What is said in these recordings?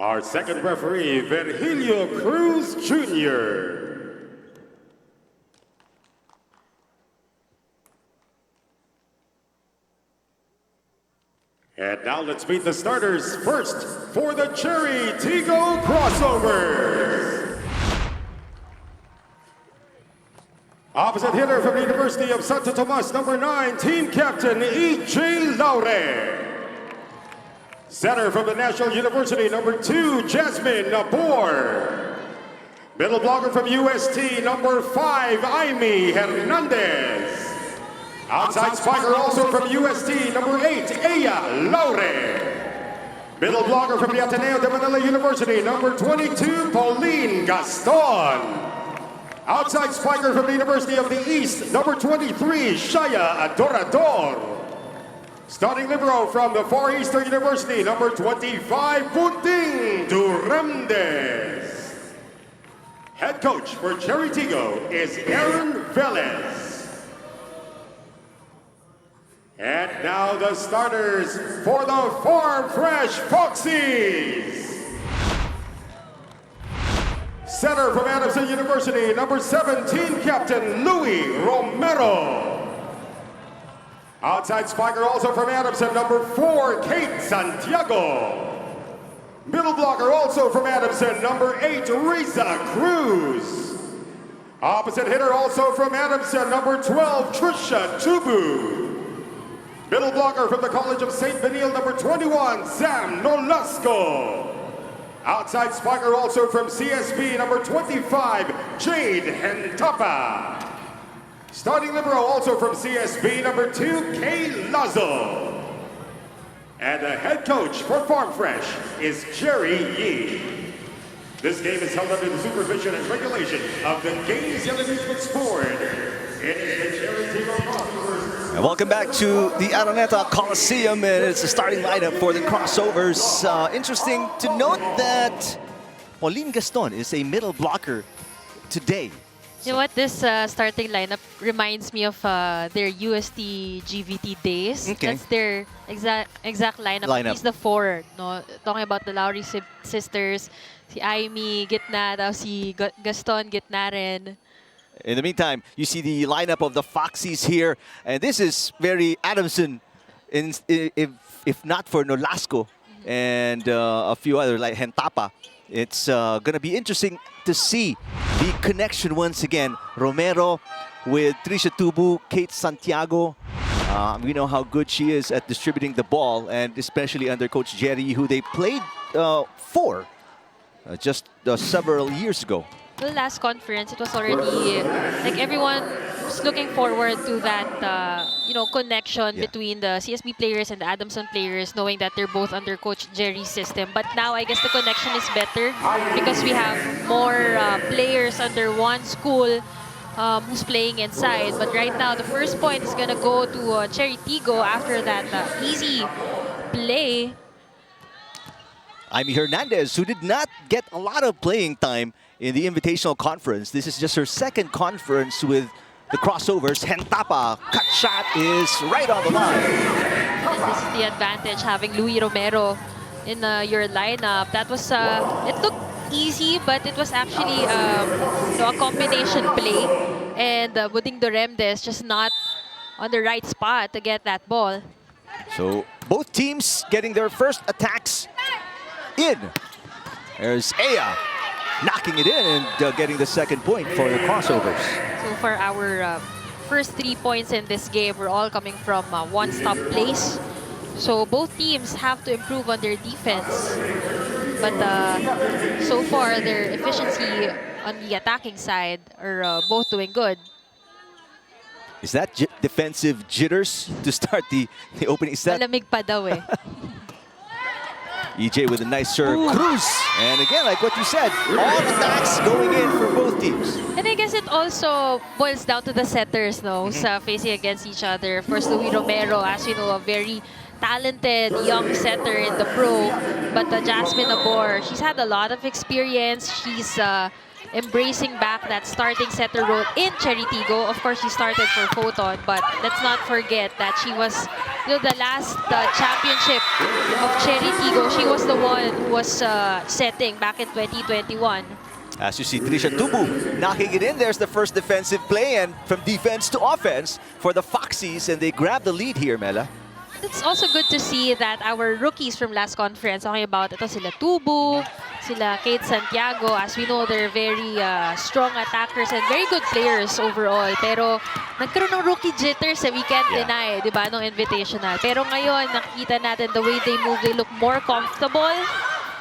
Our second referee, Virgilio Cruz Jr. And now let's meet the starters. First, for the Chery Tiggo Crossovers. Opposite hitter from the University of Santo Tomas, number 9, team captain E.J. Laure. Center from the National University, number 2, Jasmine Nabor. Middle blocker from UST, number 5, Aimee Hernandez. Outside spiker also from UST, number 8, Aya Laure. Middle blocker from the Ateneo de Manila University, number 22, Pauline Gaston. Outside spiker from the University of the East, number 23, Shaya Adorador. Starting libero from the Far Eastern University, number 25, Buding Duremdes. Head coach for Chery Tiggo is Aaron Velez. And now the starters for the Farm Fresh Foxies. Center from Adamson University, number 17, captain Louis Romero. Outside spiker also from Adamson, number 4, Kate Santiago. Middle blocker also from Adamson, number 8, Riza Cruz. Opposite hitter also from Adamson, number 12, Trisha Tubu. Middle blocker from the College of St. Benil, number 21, Sam Nolasco. Outside spiker also from CSB, number 25, Jade Hentapa. Starting libero also from CSB, number 2, Kay Lazo. And the head coach for Farm Fresh is Jerry Yee. This game is held under the supervision and regulation of the Games and Amusement Board. It is the Chery Tiggo Crossovers. And welcome back to the Araneta Coliseum, and it's the starting lineup for the Crossovers. Interesting to note that Pauline Gaston is a middle blocker today. You know what? This starting lineup reminds me of their UST GVT days. Okay. That's their exact lineup. At least the 4. No? Talking about the Lowry sisters, si Aimee, gitna, daw si Gaston, gitna rin. In the meantime, you see the lineup of the Foxies here, and this is very Adamson, if not for Nolasco and a few other like Hentapa. It's going to be interesting to see the connection once again. Romero with Trisha Tubu, Kate Santiago. We know how good she is at distributing the ball, and especially under Coach Jerry, who they played for just several years ago. The last conference, it was already like everyone was looking forward to that, connection between the CSB players and the Adamson players, knowing that they're both under Coach Jerry's system. But now I guess the connection is better because we have more players under one school who's playing inside. But right now, the first point is gonna go to Chery Tiggo after that easy play. Aimee Hernandez, who did not get a lot of playing time in the Invitational Conference. This is just her second conference with the Crossovers. Hentapa, cut shot is right on the line. And this is the advantage, having Louis Romero in your lineup. That was, it looked easy, but it was actually a combination play. And Buding Duremdes just not on the right spot to get that ball. So both teams getting their first attacks in. There's Aya knocking it in and getting the second point for the Crossovers. So for our first 3 points in this game, we're all coming from one-stop plays. So both teams have to improve on their defense. But so far, their efficiency on the attacking side are both doing good. Is that defensive jitters to start the opening set? Malamig pa daw eh. EJ with a nice serve. Ooh. Cruz. And again, like what you said, all attacks going in for both teams. And I guess it also boils down to the setters, no? Facing against each other. First, Louis Romero, as you know, a very talented young setter in the pro. But Jasmine Nabor, she's had a lot of experience. She's embracing back that starting setter role in Chery Tiggo. Of course, she started for Photon, but let's not forget that she was the last championship of Chery Tiggo, she was the one who was setting back in 2021. As you see, Tricia Tubu knocking it in. There's the first defensive play, and from defense to offense for the Foxies, and they grab the lead here, Mela. It's also good to see that our rookies from last conference, talking about ito sila Tubu, sila Kate Santiago, as we know, they're very strong attackers and very good players overall. Pero nagkaroon ng rookie jitters, we can't deny, di ba, nung invitational. Pero ngayon, nakikita natin the way they move, they look more comfortable.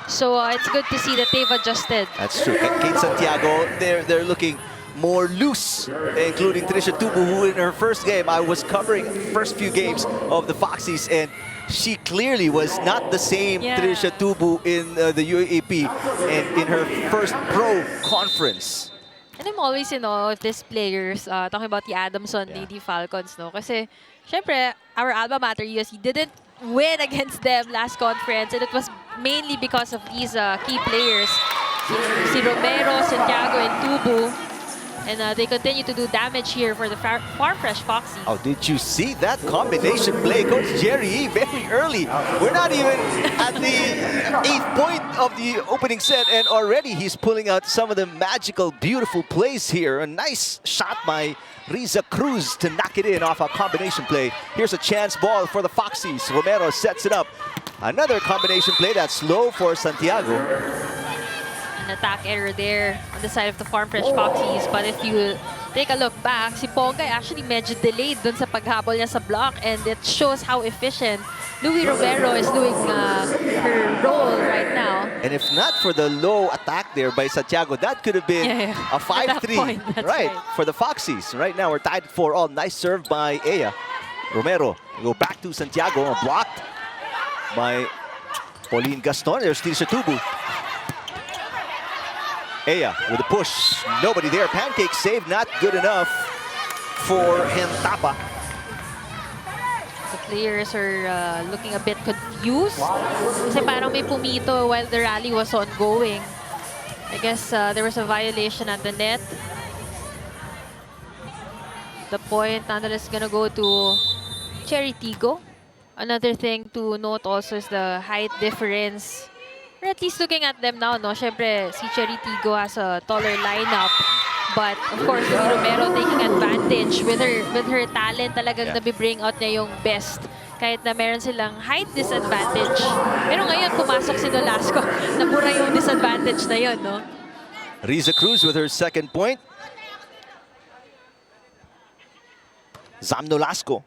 So it's good to see that they've adjusted. That's true. Kate Santiago, they're looking more loose, including Tricia Tubu, who in her first game, I was covering first few games of the Foxies, and she clearly was not the same Tricia Tubu in the UAAP and in her first pro conference. And I'm always, with these players, talking about the Adamson Lady Falcons, no? Kasi, syempre, our alma mater, USC, didn't win against them last conference, and it was mainly because of these key players, si Romero, Santiago, and Tubu. And they continue to do damage here for the Farm Fresh Foxies. Oh, did you see that combination play? Coach Chery very early. We're not even at the 8th point of the opening set, and already he's pulling out some of the magical, beautiful plays here. A nice shot by Riza Cruz to knock it in off a combination play. Here's a chance ball for the Foxies. Romero sets it up. Another combination play that's low for Santiago. An attack error there on the side of the Farm Fresh Foxies. But if you take a look back, si Pongay actually medyo delayed dun sa paghabol niya sa block, and it shows how efficient Louie Romero is doing her role right now. And if not for the low attack there by Santiago, that could have been a 5-3 right for the Foxies. Right now we're tied for all. Nice serve by Aya. Romero go back to Santiago, blocked by Pauline Gaston. There's Tricia Tubu. Aya with a push, nobody there. Pancake save, not good enough for Hentapa. The players are looking a bit confused. Kasi parang may pumito while the rally was ongoing. I guess there was a violation at the net. The point nonetheless is gonna go to Chery Tiggo. Another thing to note also is the height difference. We're at least looking at them now, no? Siyempre, si Chery Tiggo has a taller lineup. But, of course, si Romero taking advantage with her talent. Talagang nabibring out niya yung best. Kahit na meron silang height disadvantage. Pero ngayon, pumasok si Nolasco. Nabura yung disadvantage na yun, no? Riza Cruz with her second point. Zam Nolasco.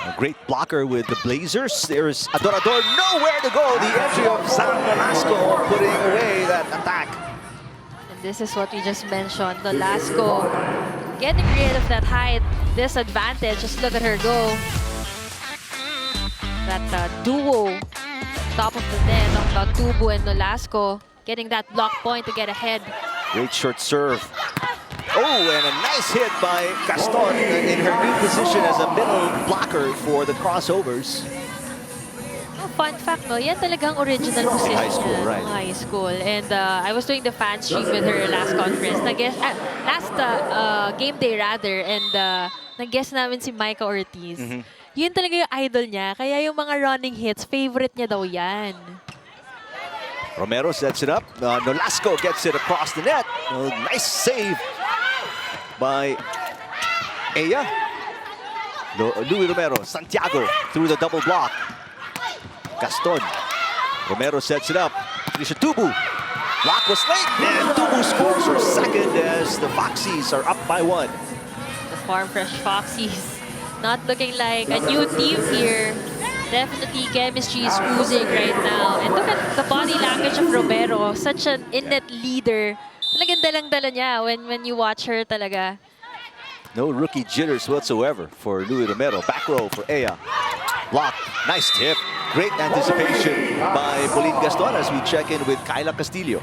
A great blocker with the Blazers. There's Adorador, nowhere to go. The entry of Zam Nolasco putting away that attack. And this is what we just mentioned. Nolasco getting rid of that height disadvantage. Just look at her go. That duo, top of the net, talking about Tubu and Nolasco, getting that block point to get ahead. Great short serve. Oh, and a nice hit by Gaston in her new position as a middle blocker for the Crossovers. Oh, fun fact, no? Yan talagang original position high school, right? High school. And I was doing the fan stream with her last conference. Last game day rather. And nag-guest namin si Micah Ortiz. Yun talaga yung idol niya. Kaya yung mga running hits, favorite niya daw yan. Romero sets it up. Nolasco gets it across the net. Nice save by Aya. Louie Romero, Santiago through the double block. Gaston. Romero sets it up. Tricia Tubu. Block was late, and Tubu scores her second as the Foxies are up by 1. The Farm Fresh Foxies not looking like a new team here. Definitely chemistry is oozing right now. And look at the body language of Romero. Such an innate leader. Talagang dalang-dala niya when you watch her talaga. No rookie jitters whatsoever for Louie Romero. Back row for Aya. Block. Nice tip. Great anticipation by Pauline Gaston as we check in with Kyla Castillo.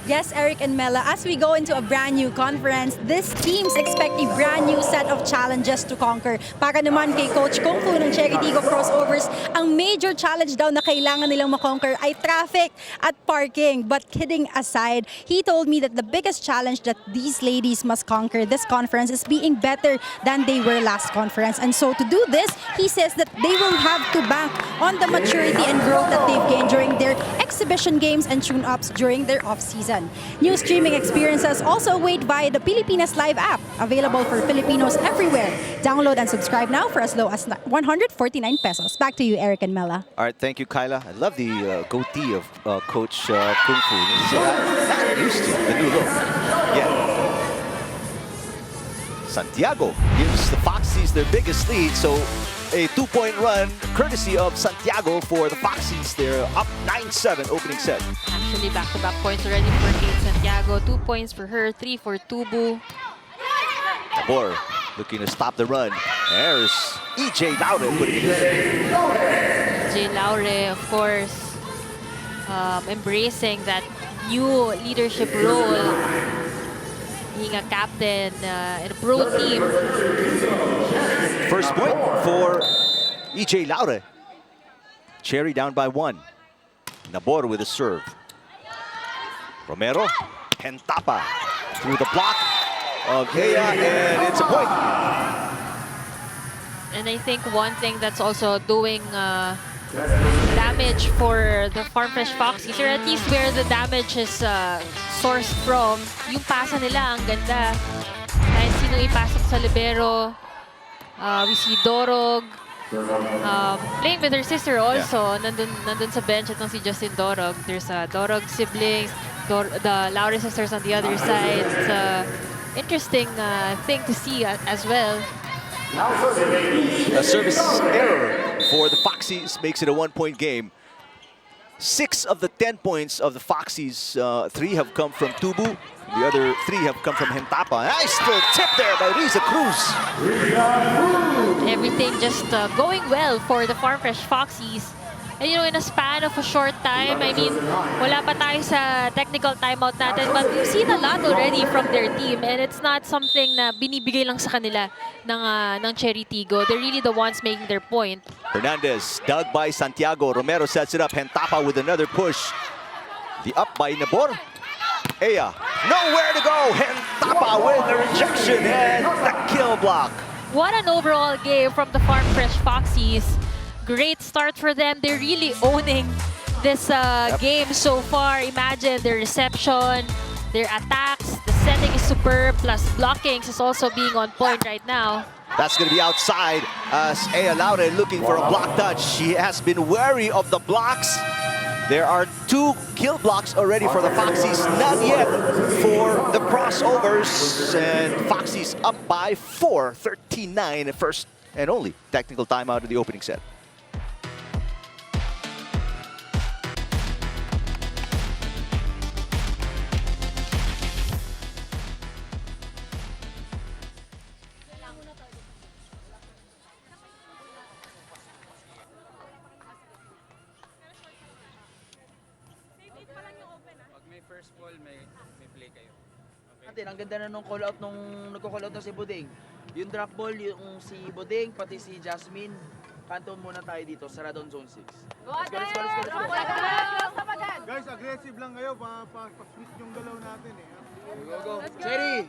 Yes, Eric and Mela, as we go into a brand new conference, these teams expect a brand new set of challenges to conquer. Para naman kay Coach Kung Fu ng Chery Tiggo Crossovers, ang major challenge daw na kailangan nilang makonquer ay traffic at parking. But kidding aside, he told me that the biggest challenge that these ladies must conquer this conference is being better than they were last conference. And so to do this, he says that they will have to bank on the maturity and growth that they've gained during their exhibition games and tune-ups during their off-season. New streaming experiences also await via the Pilipinas Live app, available for Filipinos everywhere. Download and subscribe now for as low as 149 pesos. Back to you, Eric and Mela. All right, thank you, Kyla. I love the goatee of Coach Kung Fu. Not used to the new look. Yeah. Santiago gives the Foxies their biggest lead, so a 2-point run courtesy of Santiago for the Foxies. They're up 9-7 opening set. Actually, back-to-back points already for Kate Santiago. 2 points for her, 3 for Tubu. Tabor looking to stop the run. There's EJ Laure putting it in. EJ Laure, of course, embracing that new leadership role, being a captain in a pro team. First point for EJ Laure. Chery down by 1. Nabor with a serve. Romero, Hentapa through the block of Ea, and it's a point. And I think one thing that's also doing damage for the Farm Fresh Foxies, or at least where the damage is sourced from, yung pasa nila ang ganda. Kahit sino ipasok sa libero. We see Dorog playing with her sister also. Yeah. Nandun sa bench itong si Justin Dorog. There's Dorog siblings, the Laure sisters on the other side. It's an interesting thing to see as well. A service error for the Foxies makes it a 1-point game. 6 of the 10 points of the Foxies, 3 have come from Tubu. The other 3 have come from Hentapa. Nice little tip there by Riza Cruz. Everything just going well for the Farm Fresh Foxies. And you know, in a span of a short time, I mean, wala pa tayo sa technical timeout natin, but we've seen a lot already from their team, and it's not something na binibigay lang sa kanila ng Chery Tiggo. They're really the ones making their point. Hernandez dug by Santiago. Romero sets it up. Hentapa with another push. The up by Nabor. Ea, nowhere to go. Hentapa with the rejection and the kill block. What an overall game from the Farm Fresh Foxies. Great start for them. They're really owning this game so far. Imagine their reception, their attacks, the setting is superb, plus blockings is also being on point right now. That's going to be outside as Ea Laure looking for a block touch. She has been wary of the blocks. There are 2 kill blocks already for the Foxies, not yet for the Crossovers. And Foxies up by 4, 13-9, first and only technical timeout of the opening set. First ball, may play kayo. Okay. Ang ganda na nung call out nung nagko-call out na si Buding. Yung drop ball, yung si Buding, pati si Jasmine. Kanto muna tayo dito sa Radon Zone 6. Let's go. Guys, aggressive lang kayo. Pa-split yung galaw natin eh. Go. Chery!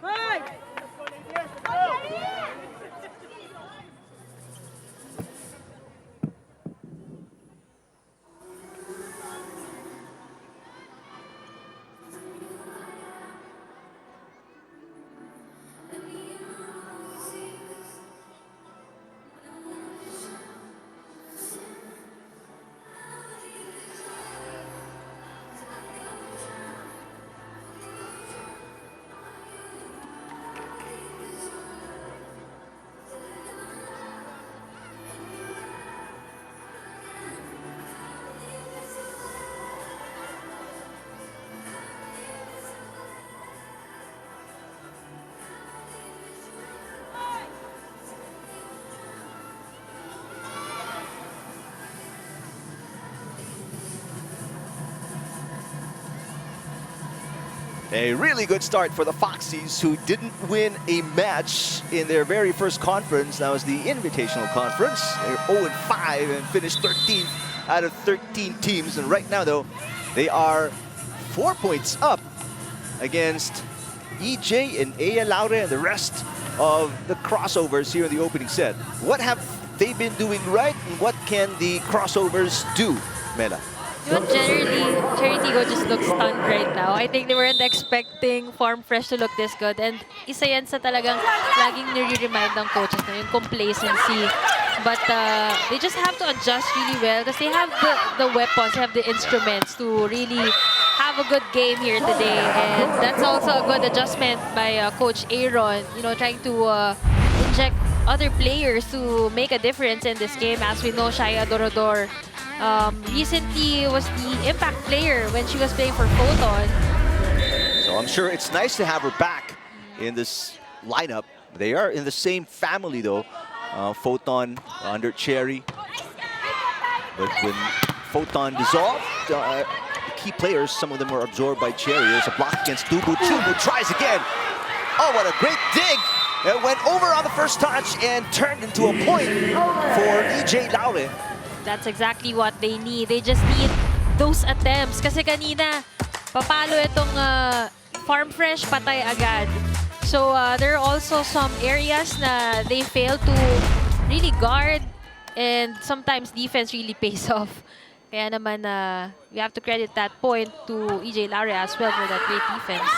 A really good start for the Foxies, who didn't win a match in their very first conference. That was the Invitational Conference. They're 0-5 and finished 13th out of 13 teams. And right now, though, they are 4 points up against EJ and Aya Laure and the rest of the Crossovers here in the opening set. What have they been doing right, and what can the Crossovers do, Mela? You know, generally, Chery Tiggo just looks stunned right now. I think they weren't expecting Farm Fresh to look this good. And isa yan sa talagang laging nire-remind ng coaches na yung complacency. But they just have to adjust really well because they have the weapons, they have the instruments to really have a good game here today. And that's also a good adjustment by Coach Aaron, you know, trying to inject other players to make a difference in this game. As we know, Shaya Dorador recently was the impact player when she was playing for Photon. So I'm sure it's nice to have her back in this lineup. They are in the same family, though. Photon under Chery. But when Photon dissolved, the key players, some of them were absorbed by Chery. There's a block against Dubu. Dubu tries again. Oh, what a great dig! It went over on the first touch and turned into a point for EJ Laure. That's exactly what they need. They just need those attempts. Kasi kanina, papalo itong Farm Fresh, patay agad. So there are also some areas na they fail to really guard, and sometimes defense really pays off. Kaya naman, we have to credit that point to EJ Laure as well for that great defense.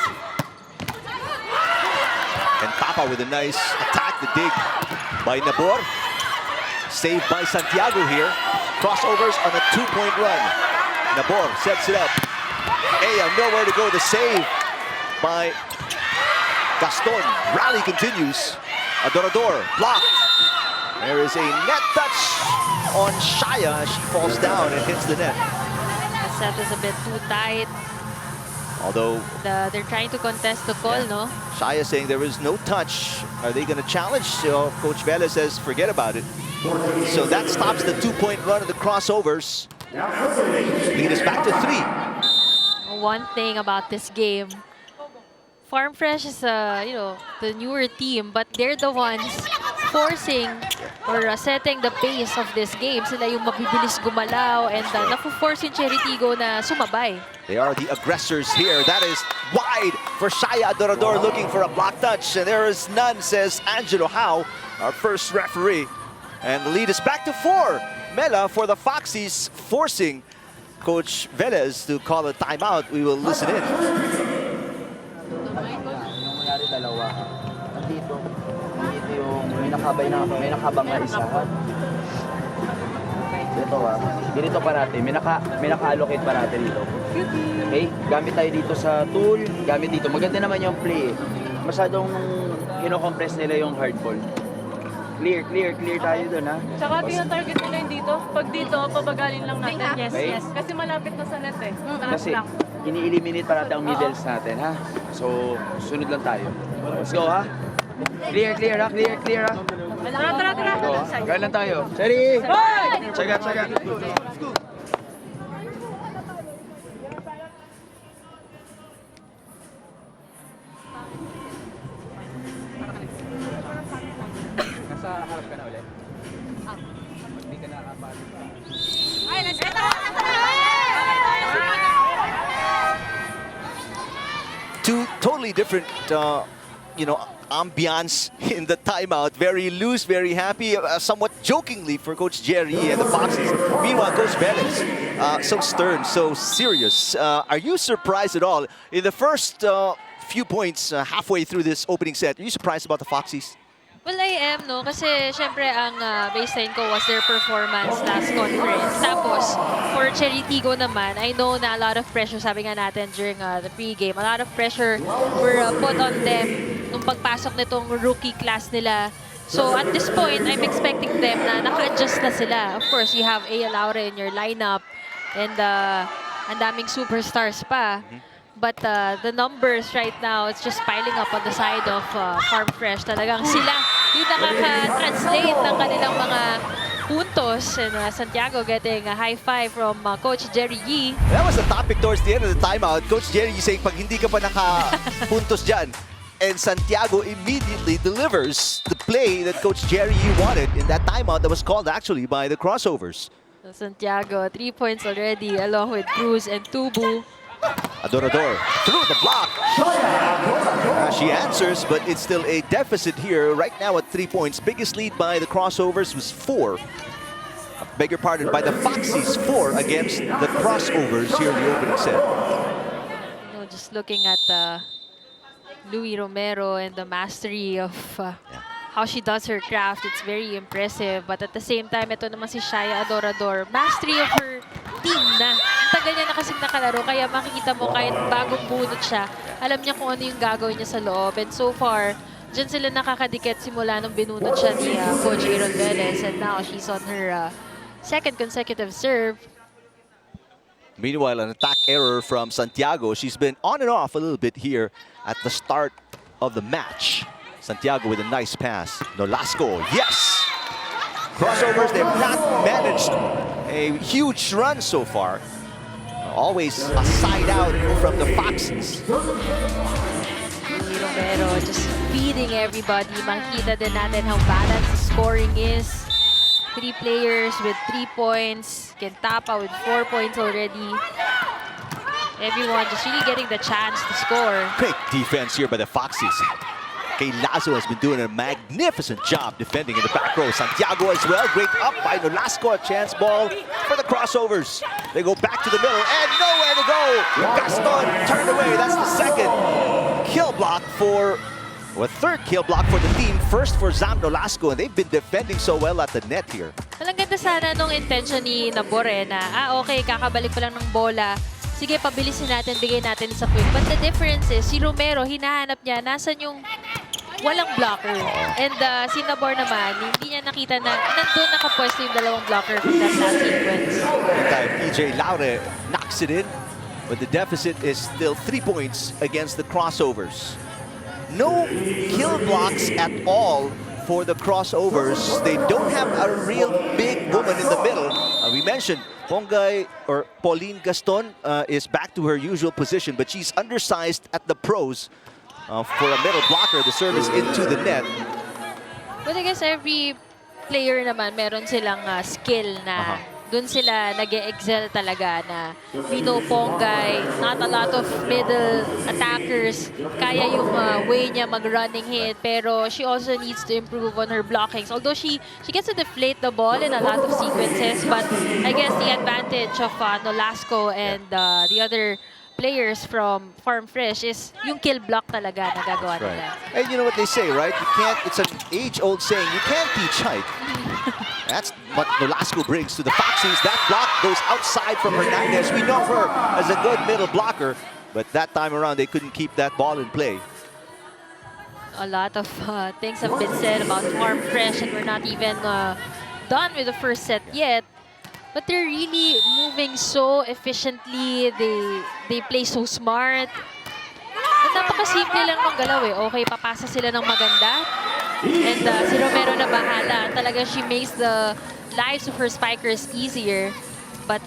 And Papa with a nice attack, the dig by Nabor. Saved by Santiago here. Crossovers on a 2-point run. Nabor sets it up. Aya nowhere to go. The save by Gaston. Rally continues. Adorador blocked. There is a net touch on Shaya. She falls down and hits the net. The set is a bit too tight. Although They're trying to contest the call, no? Shaya saying there is no touch. Are they going to challenge? So Coach Vela says forget about it. So that stops the 2-point run of the Crossovers. Lead us back to 3. One thing about this game, Farm Fresh is you know, the newer team, but they're the ones forcing or setting the pace of this game. Sila yung mabibilis gumalaw, and nafu-force yung Chery Tiggo na sumabay. They are the aggressors here. That is wide for Shaya Adorador looking for a block touch. And there is none, says Angelo Howe, our first referee. And the lead is back to 4. Mela for the Foxies, forcing Coach Velez to call a timeout. We will listen in. Yung nangyari dalawa, nandito yung may nakabang na isa. Ganito parate, may naka-allocate parate dito. Okay? Gamit tayo dito sa tool, gamit dito. Maganda naman yung play. Masyadong kino-compress nila yung hardball. Clear tayo dun, ha? Tsaka tinatarget nila yung dito. Pag dito, pabagalin lang natin. Yes, Okay. yes. Kasi malapit na sa net eh. Taas Kasi lang. ini-eliminate parate ang middles natin, ha? So, sunod lang tayo. Let's go, ha? Clear, ha? Clear, ha? Tara. Go, ha? Gaya lang tayo. Chery! Tsaga. Nasa harap ka na ulit? Hindi ka nakapasok. Two totally different, you know, ambiance in the timeout. Very loose, very happy, somewhat jokingly for Coach Chery and the Foxes. Meanwhile, Coach Velez, so stern, so serious. Are you surprised at all? In the first few points, halfway through this opening set, are you surprised about the Foxies? Well, I am, no? Kasi, syempre, ang baseline ko was their performance last conference. Tapos, for Chery Tiggo naman, I know na a lot of pressure, sabi nga natin during the pregame, a lot of pressure were put on them nung pagpasok nitong rookie class nila. So, at this point, I'm expecting them na naka-adjust na sila. Of course, you have Aya Laure in your lineup, and ang daming superstars pa. But the numbers right now, it's just piling up on the side of Farm Fresh. Talagang sila yung nakaka-translate ng kanilang mga puntos. And Santiago getting a high five from Coach Chery Yee. That was the topic towards the end of the timeout. Coach Chery saying, pag hindi ka pa naka-puntos dyan, and Santiago immediately delivers the play that Coach Chery wanted in that timeout that was called actually by the Crossovers. Santiago, 3 points already along with Cruz and Tubu. Adorador through the block. She answers, but it's still a deficit here right now at 3 points. Biggest lead by the Crossovers was 4. Beg your pardon, by the Foxies, 4 against the Crossovers here in the opening set. You know, just looking at Louis Romero and the mastery of how she does her craft, it's very impressive. But at the same time, ito naman si Shaya Adorador, mastery of her team na. Tagal niya na kasing nakalaro, kaya makikita mo kahit bagong bunot siya, alam niya kung ano yung gagawin niya sa loob. And so far, dyan sila nakakadikit simula nung binunot siya ni Coach Aaron Velez. And now she's on her second consecutive serve. Meanwhile, an attack error from Santiago. She's been on and off a little bit here at the start of the match. Santiago with a nice pass. Nolasco, yes! Crossovers, they've not managed a huge run so far. Always a side out from the Foxies. Louis Romero just feeding everybody. Makikita din natin how balanced the scoring is. 3 players with 3 points. Kentapa with 4 points already. Everyone just really getting the chance to score. Great defense here by the Foxies. Kay Lazo has been doing a magnificent job defending in the back row. Santiago as well. Great up by Nolasco. A chance ball for the Crossovers. They go back to the middle and nowhere to go. Gaston turned away. That's the second kill block for, or third kill block for the team. First for Zam Nolasco, and they've been defending so well at the net here. Walang ganda sana nung intention ni Nabore na, okay, kakabalik pa lang ng bola. Sige, pabilisin natin, bigay natin sa quick. But the difference is, si Romero, hinahanap niya, nasan yung walang blocker. And si Nabor naman, hindi niya nakita na nandun nakapwesto yung dalawang blocker from that last sequence. Meantime, EJ Laure knocks it in, but the deficit is still 3 points against the Crossovers. No kill blocks at all for the Crossovers. They don't have a real big woman in the middle. We mentioned Pongay or Pauline Gaston is back to her usual position, but she's undersized at the pros for a middle blocker. The service into the net. But I guess every player naman meron silang skill na dun sila nag-excel talaga na Vito Pongay, not a lot of middle attackers. Kaya yung way niya mag-running hit, pero she also needs to improve on her blockings. Although she gets to deflate the ball in a lot of sequences, but I guess the advantage of Nolasco and the other players from Farm Fresh is yung kill block talaga na gagawa nila. And you know what they say, right? You can't, it's an age-old saying, you can't teach height. That's what Nolasco brings to the Foxies. That block goes outside from Hernandez. We know her as a good middle blocker, but that time around they couldn't keep that ball in play. A lot of things have been said about Farm Fresh, and we're not even done with the first set yet. But they're really moving so efficiently. They play so smart. At napakasimple lang ng galaw eh. Okay, papasa sila ng maganda. And si Romero na bahala. Talaga, she makes the lives of her spikers easier. But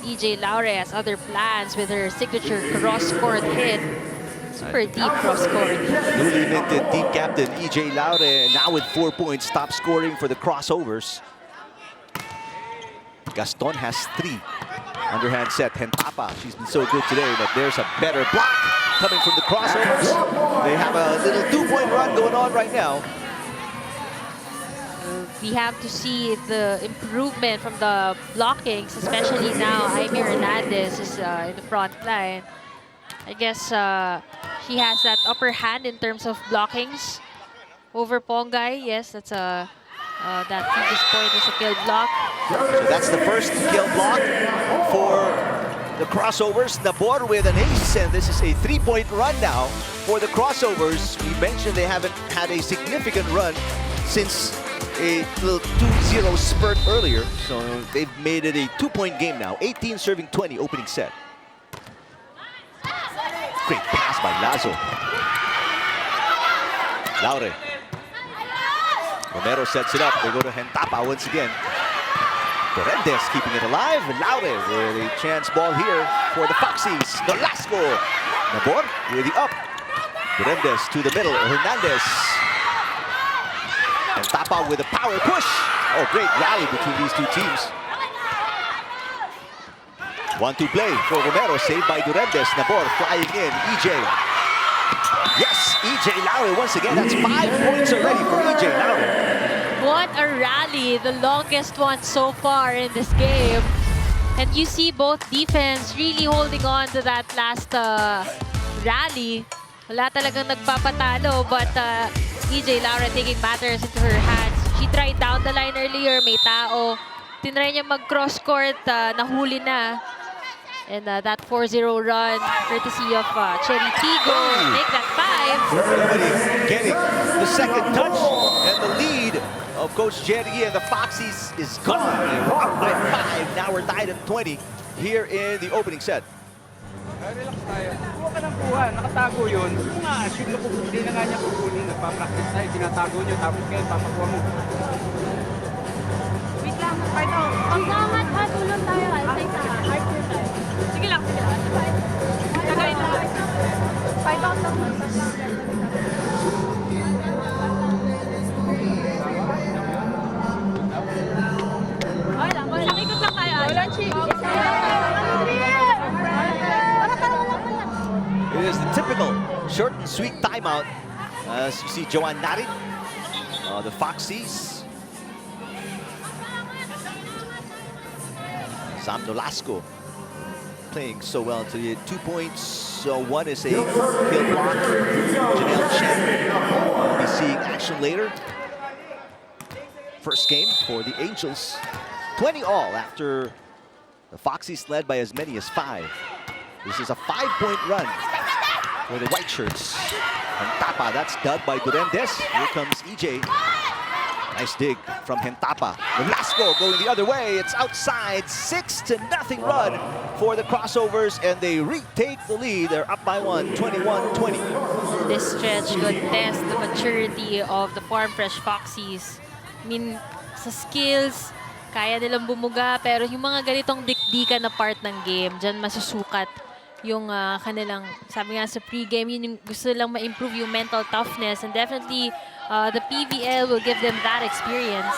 EJ Laure has other plans with her signature cross-court hit. Super deep cross-court. Newly minted team captain EJ Laure now with 4 points, top scoring for the Crossovers. Gaston has 3. Underhand set, Hentapa. She's been so good today, but there's a better block coming from the Crossovers. They have a little 2-point run going on right now. We have to see the improvement from the blockings, especially now Jaime Hernandez is in the front line. I guess he has that upper hand in terms of blockings over Pongay. Yes, that's that previous point was a kill block. So that's the first kill block for the Crossovers. Nabor with an ace, and this is a 3-point run now for the Crossovers. We mentioned they haven't had a significant run since a little 2-0 spurt earlier. So they've made it a 2-point game now. 18 serving 20 opening set. Great pass by Lazo. Laure. Romero sets it up. They go to Hentapa once again. Durendes keeping it alive. Laure with a chance ball here for the Foxies. Nolasco. Nabor with the up. Durendes to the middle. Hernandez. And Tapa with a power push. Oh, great rally between these two teams. 1-2 play for Romero. Saved by Durendes. Nabor flying in. EJ. Yes, EJ Laure once again. That's 5 points already for EJ Laure. What a rally, the longest one so far in this game. And you see both defense really holding on to that last rally. Wala talagang nagpapatalo, but EJ Laure taking matters into her hands. She tried down the line earlier, may tao. Tinry niya mag-cross court, nahuli na. And that 4-0 run, courtesy of Chery Tiggo, make that 5. Everybody getting the second touch, and the lead of Coach Chery and the Foxies is gone. We're up by 5. Now we're tied at 20 here in the opening set. Relax tayo. Kuha ka ng kuha. Nakatago yun. Kung nga, shoot na kung hindi na nga niya kukunin. Nagpa-practice tayo. Tinatago niyo. Tapos ngayon, papakuha mo. Wait lang, fight out. Pagkamat, tulong tayo. I'll take the hardcore tayo. Sige lang, sige lang. Tagayin lang. Fight out lang. Okay lang, ikot lang tayo. Walang cheat. It is the typical short and sweet timeout. As you see Joanne Narin, the Foxies. Sam Nolasco playing so well today. 2 points. So one is a kill block. Janelle Chen will be seeing action later. First game for the Angels. 20 all after the Foxies led by as many as 5. This is a 5-point run for the white shirts. And Tapa, that's dug by Durendes. Here comes EJ. Nice dig from Hentapa. Nolasco going the other way. It's outside. 6-0 run for the Crossovers, and they retake the lead. They're up by 1, 21-20. This stretch could test the maturity of the Farm Fresh Foxies. I mean, sa skills, kaya nilang bumuga, pero yung mga ganitong dikdikan na part ng game, dyan masusukat yung kanilang, sabi nga sa pre-game, yun yung gusto nilang ma-improve yung mental toughness, and definitely the PVL will give them that experience.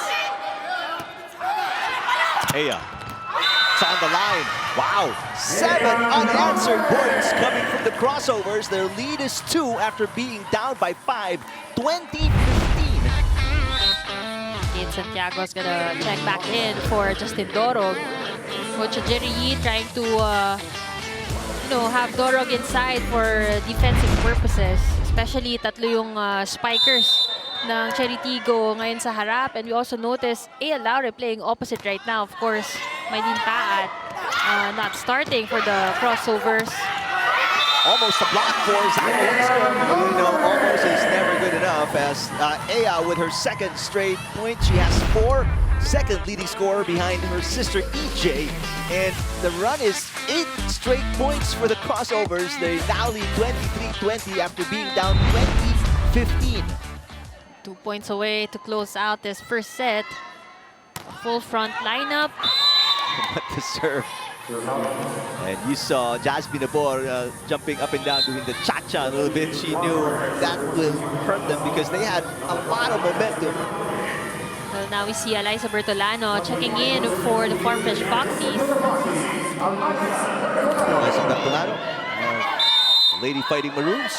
Aya, it's on the line. Wow, 7 unanswered points coming from the Crossovers. Their lead is 2 after being down by 5, 20-15. Santiago's gonna check back in for Justin Dorog. Coach Chery trying to have Dorog inside for defensive purposes. Especially tatlo yung spikers ng Chery Tiggo ngayon sa harap. And we also notice A. Laure playing opposite right now. Of course, Maylin Paat not starting for the Crossovers. Almost a block for Zach. Almost is never good enough as Aya with her second straight point. She has 4, second leading scorer behind her sister EJ. And the run is 8 straight points for the Crossovers. They now lead 23-20 after being down 20-15. 2 points away to close out this first set. A full front lineup. What the serve. And you saw Jasmine Nabor jumping up and down, doing the cha-cha a little bit. She knew that will hurt them because they had a lot of momentum. Well, now we see Eliza Bertolano checking in for the Farm Fresh Foxies. Eliza Bertolano, Lady Fighting Maroons.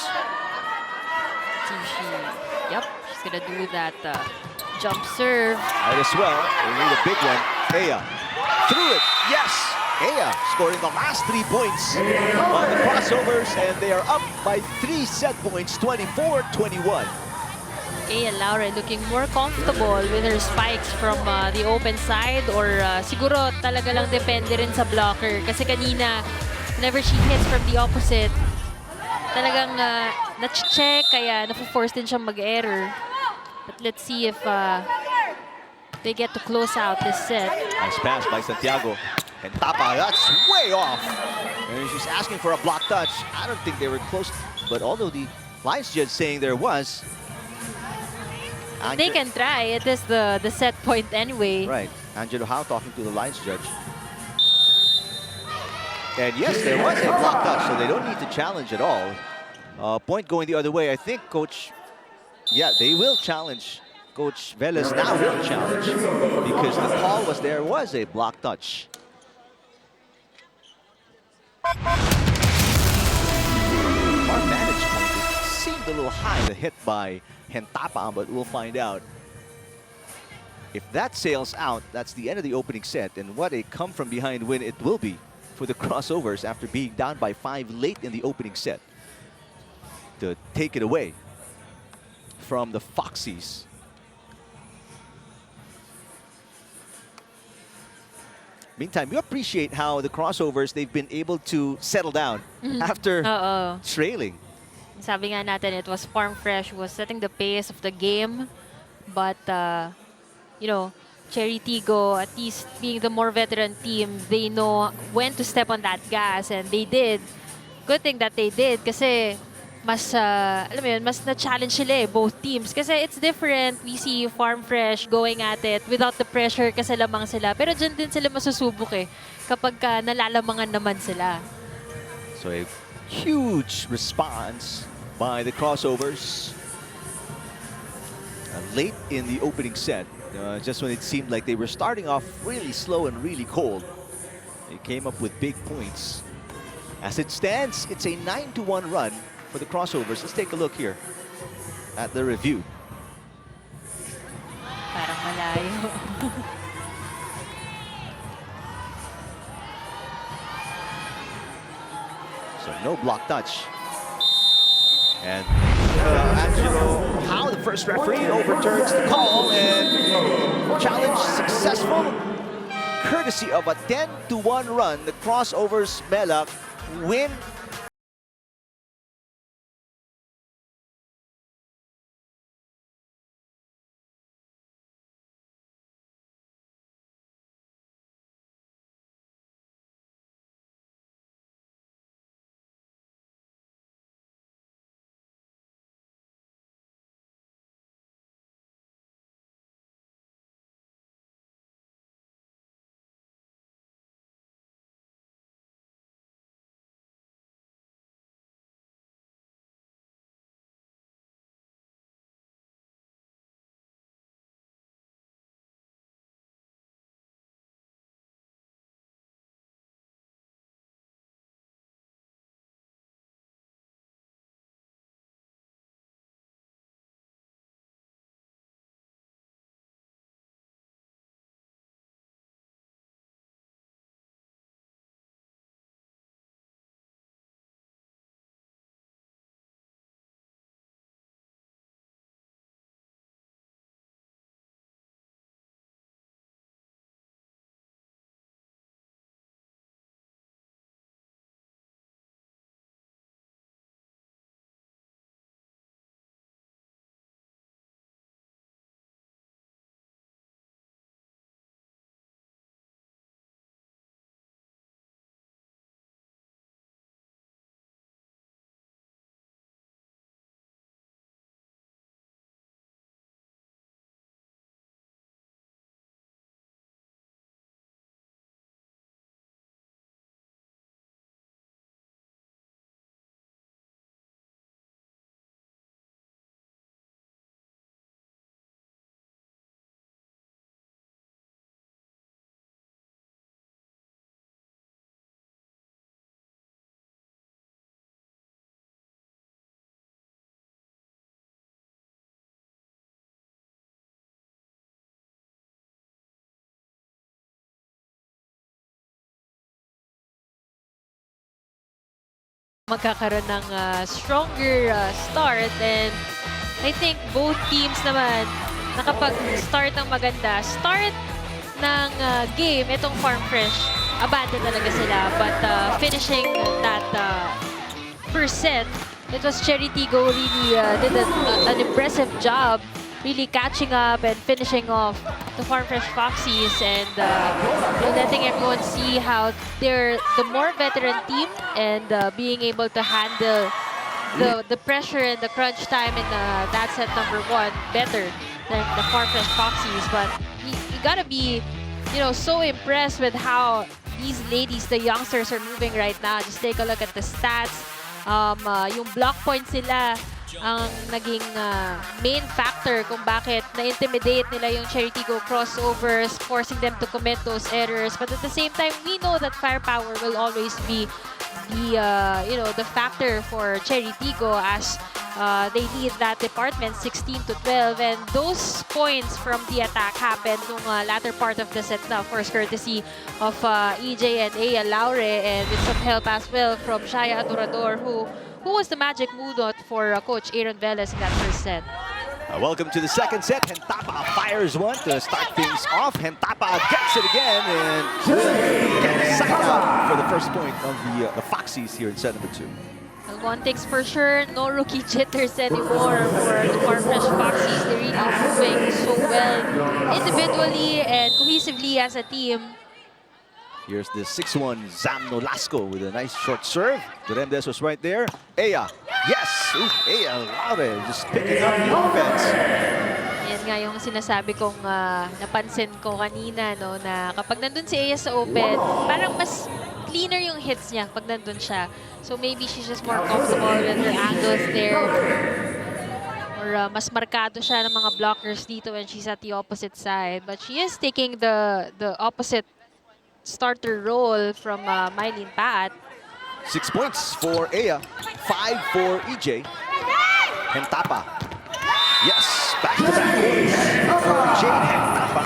Yep, she's gonna do that jump serve. Might as well. We need a big one. Aya threw it. Yes. Aya scoring the last 3 points on the Crossovers, and they are up by 3 set points, 24-21. Aya Laure looking more comfortable with her spikes from the open side, or siguro talaga lang depende rin sa blocker. Kasi kanina, whenever she hits from the opposite, talagang na-check, kaya na-force din siyang mag-error. But let's see if they get to close out this set. Nice pass by Santiago. And Tapa, that's way off. And she's asking for a block touch. I don't think they were close. But although the lines judge saying there was. They can try. It is the set point anyway. Right. Angelo Howe talking to the lines judge. And yes, there was a block touch, so they don't need to challenge at all. Point going the other way. I think Coach, yeah, they will challenge. Coach Velez now will challenge because the call was there was a block touch. Our management, it seemed a little high, the hit by Hentapa, but we'll find out. If that sails out, that's the end of the opening set, and what a come from behind win it will be for the Crossovers after being down by 5 late in the opening set to take it away from the Foxies. Meantime, we appreciate how the Crossovers, they've been able to settle down after trailing. Sabi nga natin, it was Farm Fresh was setting the pace of the game, but you know, Chery Tiggo, at least being the more veteran team, they know when to step on that gas, and they did. Good thing that they did kasi mas, alam mo yun, mas na-challenge sila both teams. Kasi it's different. We see Farm Fresh going at it without the pressure kasi lamang sila. Pero dyan din sila masusubok kapag nalalamangan naman sila. So a huge response by the Crossovers. Late in the opening set, just when it seemed like they were starting off really slow and really cold, they came up with big points. As it stands, it's a 9-1 run for the Crossovers. Let's take a look here at the review. Parang malayo. So no block touch. And Angelo Howe, the first referee, overturns the call, and challenge successful. Courtesy of a 10-1 run, the Crossovers Melak win. Magkakaroon ng stronger start, and I think both teams naman nakapag-start ng maganda. Start ng game, itong Farm Fresh, abandon talaga sila. But finishing that first set, it was Chery Tiggo really did an impressive job really catching up and finishing off the Farm Fresh Foxies, and letting everyone see how they're the more veteran team, and being able to handle the pressure and the crunch time in that set number 1 better than the Farm Fresh Foxies. But you gotta be so impressed with how these ladies, the youngsters, are moving right now. Just take a look at the stats. Yung block points nila ang naging main factor kung bakit na-intimidate nila yung Chery Tiggo Crossovers, forcing them to commit those errors. But at the same time, we know that firepower will always be the factor for Chery Tiggo as they lead that department 16-12, and those points from the attack happened nung latter part of the set na, of course, courtesy of EJ and Aya Laure, and with some help as well from Shaya Adorador, who was the magic mood for Coach Aaron Velez in that first set. Welcome to the second set. Hentapa fires one to start things off. Hentapa gets it again and gets for the first point of the Foxies here in set number 2. One thing's for sure, no rookie jitters anymore for the Farm Fresh Foxies. They're really moving so well individually and cohesively as a team. Here's the 6'1" Zam Nolasco with a nice short serve. Duremdes was right there. Aya, yes! Ooh, Aya Laure just picking up the offense. Yan nga yung sinasabi kong napansin ko kanina, no, na kapag nandun si Aya sa open, parang mas cleaner yung hits niya pag nandun siya. So maybe she's just more comfortable with her angles there. Or mas markado siya ng mga blockers dito when she's at the opposite side. But she is taking the opposite starter role from Mylene Pat. 6 points for Aya, 5 for EJ. Hentapa. Yes, back-to-back points for Jade Hentapa.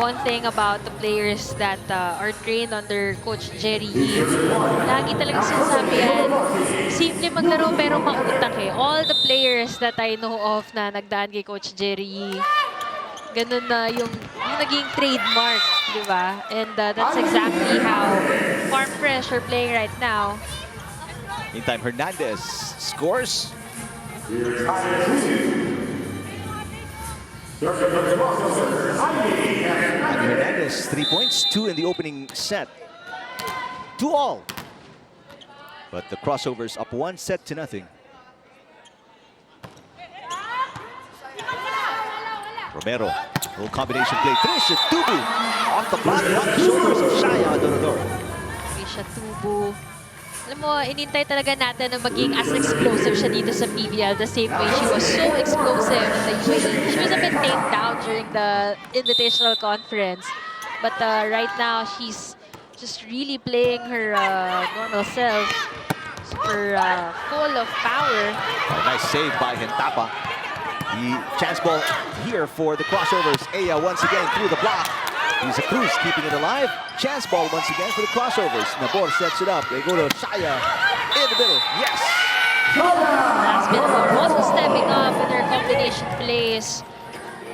One thing about the players that are trained under Coach Chery, lagi talaga sinasabi yan, simple maglaro pero mautak eh. All the players that I know of na nagdaan kay Coach Chery, ganun na yung naging trademark, di ba? And that's exactly how Farm Fresh are playing right now. Meantime, Hernandez scores. Hernandez, 3 points, 2 in the opening set. 2-all. But the Crossovers up 1-0. Romero, little combination play. Trisha Tubu off the block, off the shoulders of Shaya Adorador. Trisha Tubu. Alam mo, inintay talaga natin na maging as explosive siya dito sa PVL the same way she was so explosive in the UAE. She was a bit tamed down during the Invitational Conference. But right now, she's just really playing her normal self. Super full of power. A nice save by Hentapa. The chance ball here for the Crossovers. Aya once again through the block. He's a Cruz keeping it alive. Chance ball once again for the Crossovers. Nabor sets it up. They go to Shaya in the middle. Yes! Last minute, also stepping up with their combination plays.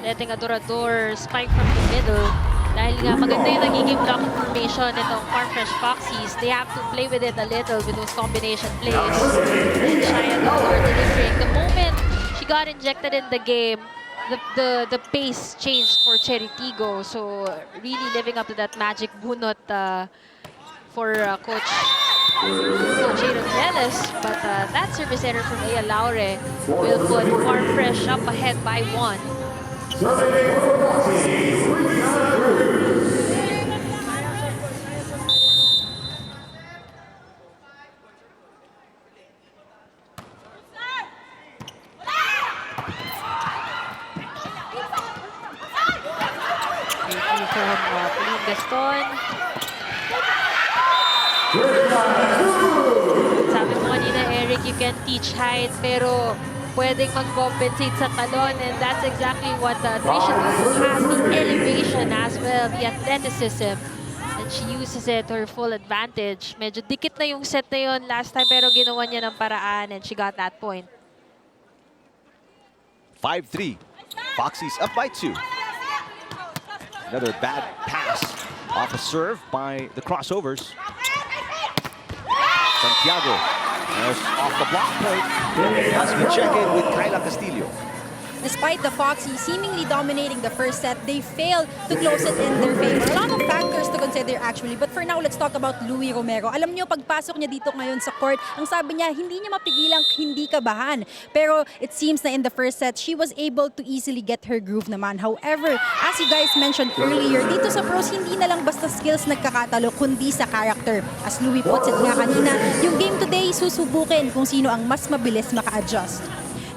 Letting Adorador spike from the middle. Dahil nga maganda yung nagiging block formation nitong Farm Fresh Foxies. They have to play with it a little with those combination plays. And Shaya Adorador delivering. The moment she got injected in the game, the pace changed for Chery Tiggo. So really living up to that magic bunot for Coach Aaron Velez. But that service error from Aya Laure will put Farm Fresh up ahead by 1. From Gaston. Sabi mo kanina, Eric, you can teach height, pero pwedeng mag-compensate sa talon, and that's exactly what Trisha Tubu has, the elevation as well, the athleticism, and she uses it to her full advantage. Medyo dikit na yung set na yun last time, pero ginawa niya ng paraan, and she got that point. 5-3. Foxies up by 2. Another bad pass off a serve by the Crossovers. Santiago is off the block point as we check in with Kyla Castillo. despite the Foxies seemingly dominating the first set, they failed to close it in their favor. A lot of factors to consider actually, but for now, let's talk about Louie Romero. Alam niyo, pagpasok niya dito ngayon sa court, ang sabi niya, hindi niya mapigilang hindi kabahan. Pero it seems na in the first set, she was able to easily get her groove naman. However, as you guys mentioned earlier, dito sa pros, hindi na lang basta skills nagkakatalo, kundi sa character. As Louie puts it nga kanina, yung game today, susubukin kung sino ang mas mabilis maka-adjust.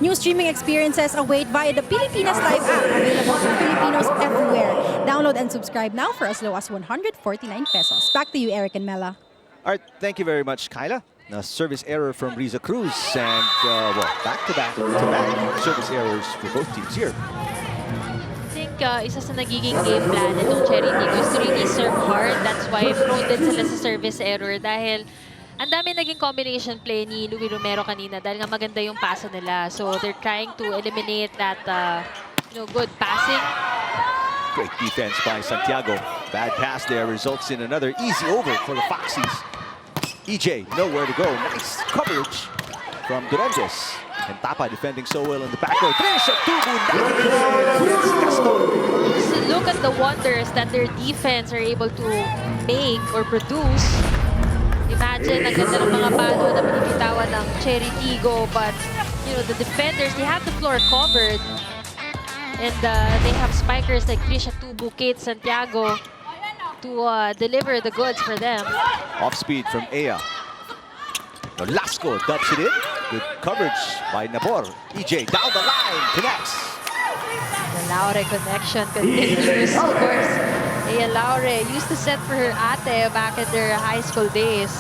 New streaming experiences await via the Pilipinas Live app, available for Filipinos everywhere. Download and subscribe now for as low as 149 pesos. Back to you, Eric and Mela. All right, thank you very much, Kyla. A service error from Riza Cruz, and well, back-to-back service errors for both teams here. I think isa sa nagiging game plan itong Chery Tiggo is to really serve hard. That's why prone din sila sa service error dahil ang dami naging combination play ni Louie Romero kanina dahil nga maganda yung pasa nila. So they're trying to eliminate that good passing. Great defense by Santiago. Bad pass there results in another easy over for the Foxies. EJ, nowhere to go. Nice coverage from Durantes. And Tapa defending so well in the back row. Trisha Tubu. Just look at the wonders that their defense are able to make or produce. Imagine, ang ganda ng mga palo na pinipitawan ng Chery Tiggo, but the defenders, they have the floor covered. And they have spikers like Trisha Tubu, Kate Santiago to deliver the goods for them. Off speed from Ea. Nolasco dubs it in. Good coverage by Nabor. EJ down the line, connects. The Laure connection continues, of course. Ea Laure used to set for her ate back in their high school days.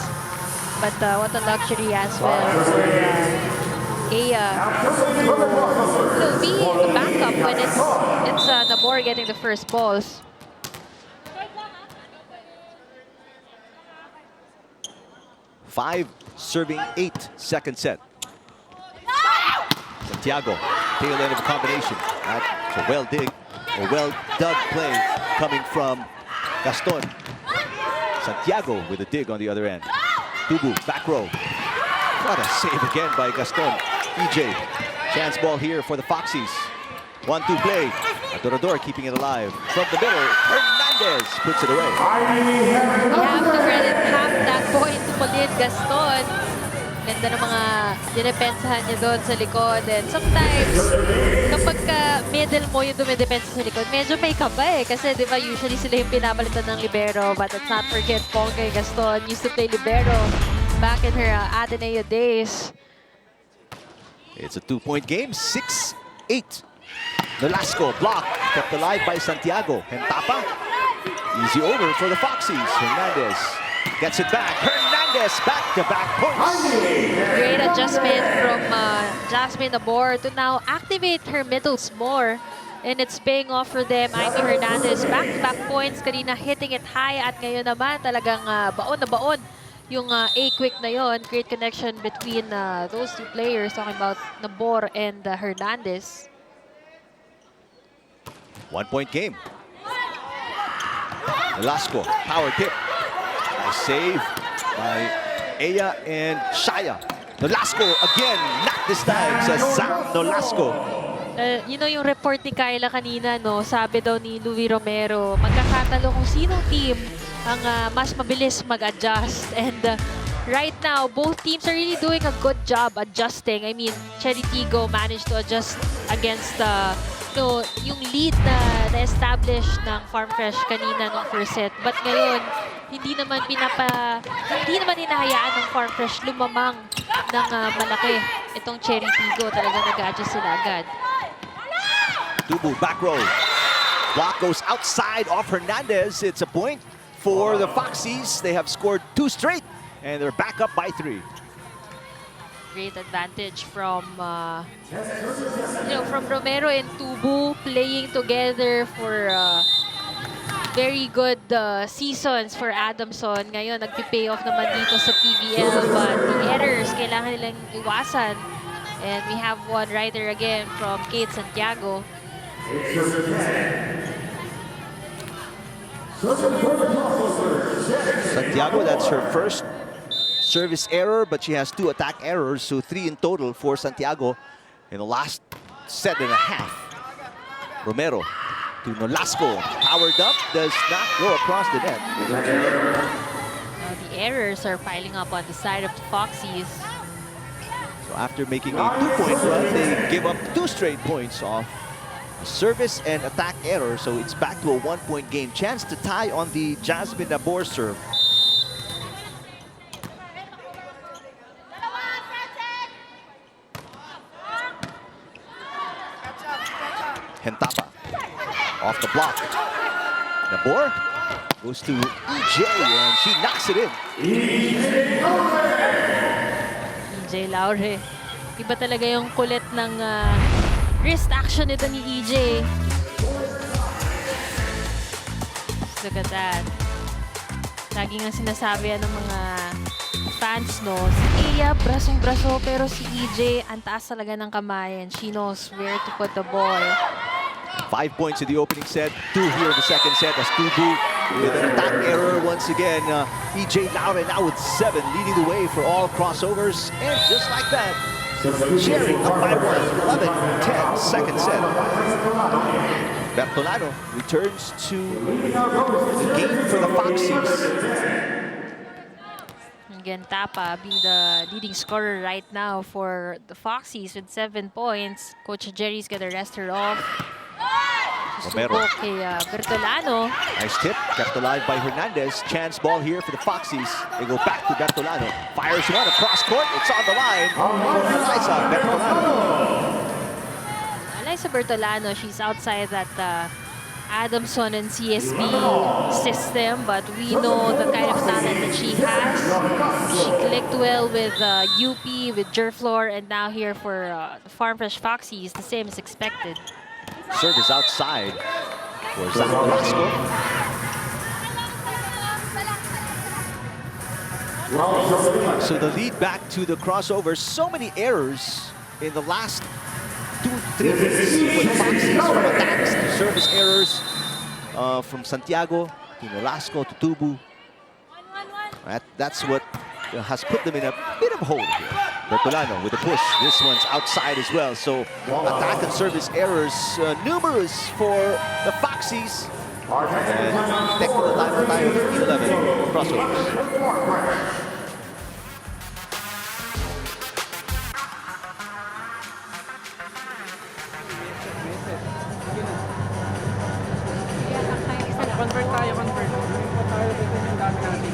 But what a luxury as well for Ea to be a backup when it's Nabor getting the first balls. Five serving 8, second set. Santiago, tail end of the combination. That's a well-dug play coming from Gaston. Santiago with a dig on the other end. Tubu, back row. What a save again by Gaston. EJ, chance ball here for the Foxies. 1-2 play. Adorador keeping it alive. From the middle, Hernandez puts it away. You have to credit half that point to Pauline Gaston. Ganda ng mga dinepensahan niya doon sa likod. And sometimes, kapag middle mo yung dumidepensa sa likod, medyo may kaba eh. Kasi di ba usually sila yung pinabalitan ng libero. But let's not forget, Pongkay Gaston used to play libero back in her Ateneo days. It's a 2-point game, 6-8. Nolasco blocked, kept alive by Santiago. Hentapa, easy over for the Foxies. Hernandez gets it back. Hernandez back-to-back points. Great adjustment from Jasmine Nabor to now activate her middles more. And it's paying off for them. Ivy Hernandez, back-to-back points. Kanina hitting it high at ngayon naman talagang baon na baon yung A-quick na yon. Great connection between those two players. Talking about Nabor and Hernandez. 1-point game. Nolasco, power tip. Nice save by Ea and Shaya. Nolasco again, not this time, says Sam Nolasco. Yung report ni Kyla kanina, no, sabi daw ni Louie Romero, magkakatalo kung sinong team ang mas mabilis mag-adjust. And right now, both teams are really doing a good job adjusting. I mean, Chery Tiggo managed to adjust against yung lead na na-establish ng Farm Fresh kanina nung first set. But ngayon, hindi naman hinahayaan ng Farm Fresh lumamang ng malaki. Itong Chery Tiggo, talagang nag-adjust sila agad. Tubu, back row. Block goes outside off Hernandez. It's a point for the Foxies. They have scored 2 straight, and they're back up by 3. Great advantage from from Romero and Tubu playing together for very good seasons for Adamson. Ngayon, nagpi-pay off naman dito sa PVL, but the errors kailangan nilang iwasan. And we have one right there again from Kate Santiago. Santiago, that's her first service error, but she has 2 attack errors, so 3 in total for Santiago in the last set and a half. Romero to Nolasco. Power dump does not go across the net. Now the errors are piling up on the side of the Foxies. So after making a 2-point run, they give up 2 straight points off service and attack error. So it's back to a 1-point game. Chance to tie on the Jasmine Nabor serve. Hentapa off the block. Nabor goes to EJ and she knocks it in. EJ Laure. Iba talaga yung kulit ng wrist action nito ni EJ. Look at that. Lagi nga sinasabi yan ng mga fans, no? Si Iya, brasong-braso, pero si EJ, ang taas talaga ng kamay and she knows where to put the ball. 5 points in the opening set, 2 here in the second set as Tubu with an attack error once again. EJ Laure now with 7, leading the way for all crossovers. And just like that, Chery up by 1, 11-10, second set. Bertolano returns to the game for the Foxies. Again, Tapa being the leading scorer right now for the Foxies with 7 points. Coach Jerry's gonna rest her off. Romero. Kay Bertolano. Nice tip, kept alive by Hernandez. Chance ball here for the Foxies. They go back to Bertolano. Fires one across court. It's on the line for Eliza Bertolano. Eliza Bertolano, she's outside that Adamson and CSB system, but we know the kind of talent that she has. She clicked well with UP, with Jerflor, and now here for the Farm Fresh Foxies, the same as expected. Serve is outside for Zach Velasco. So the lead back to the crossovers. So many errors in the last 2-3 minutes for the Foxies, from attacks to service errors from Santiago to Nolasco to Tubu. That's what has put them in a bit of a hole here. Bertolano with a push. This one's outside as well. So attack and service errors numerous for the Foxies. And technical time 15-11 crossovers. Convert tayo, convert. Convert tayo dito yung dami natin.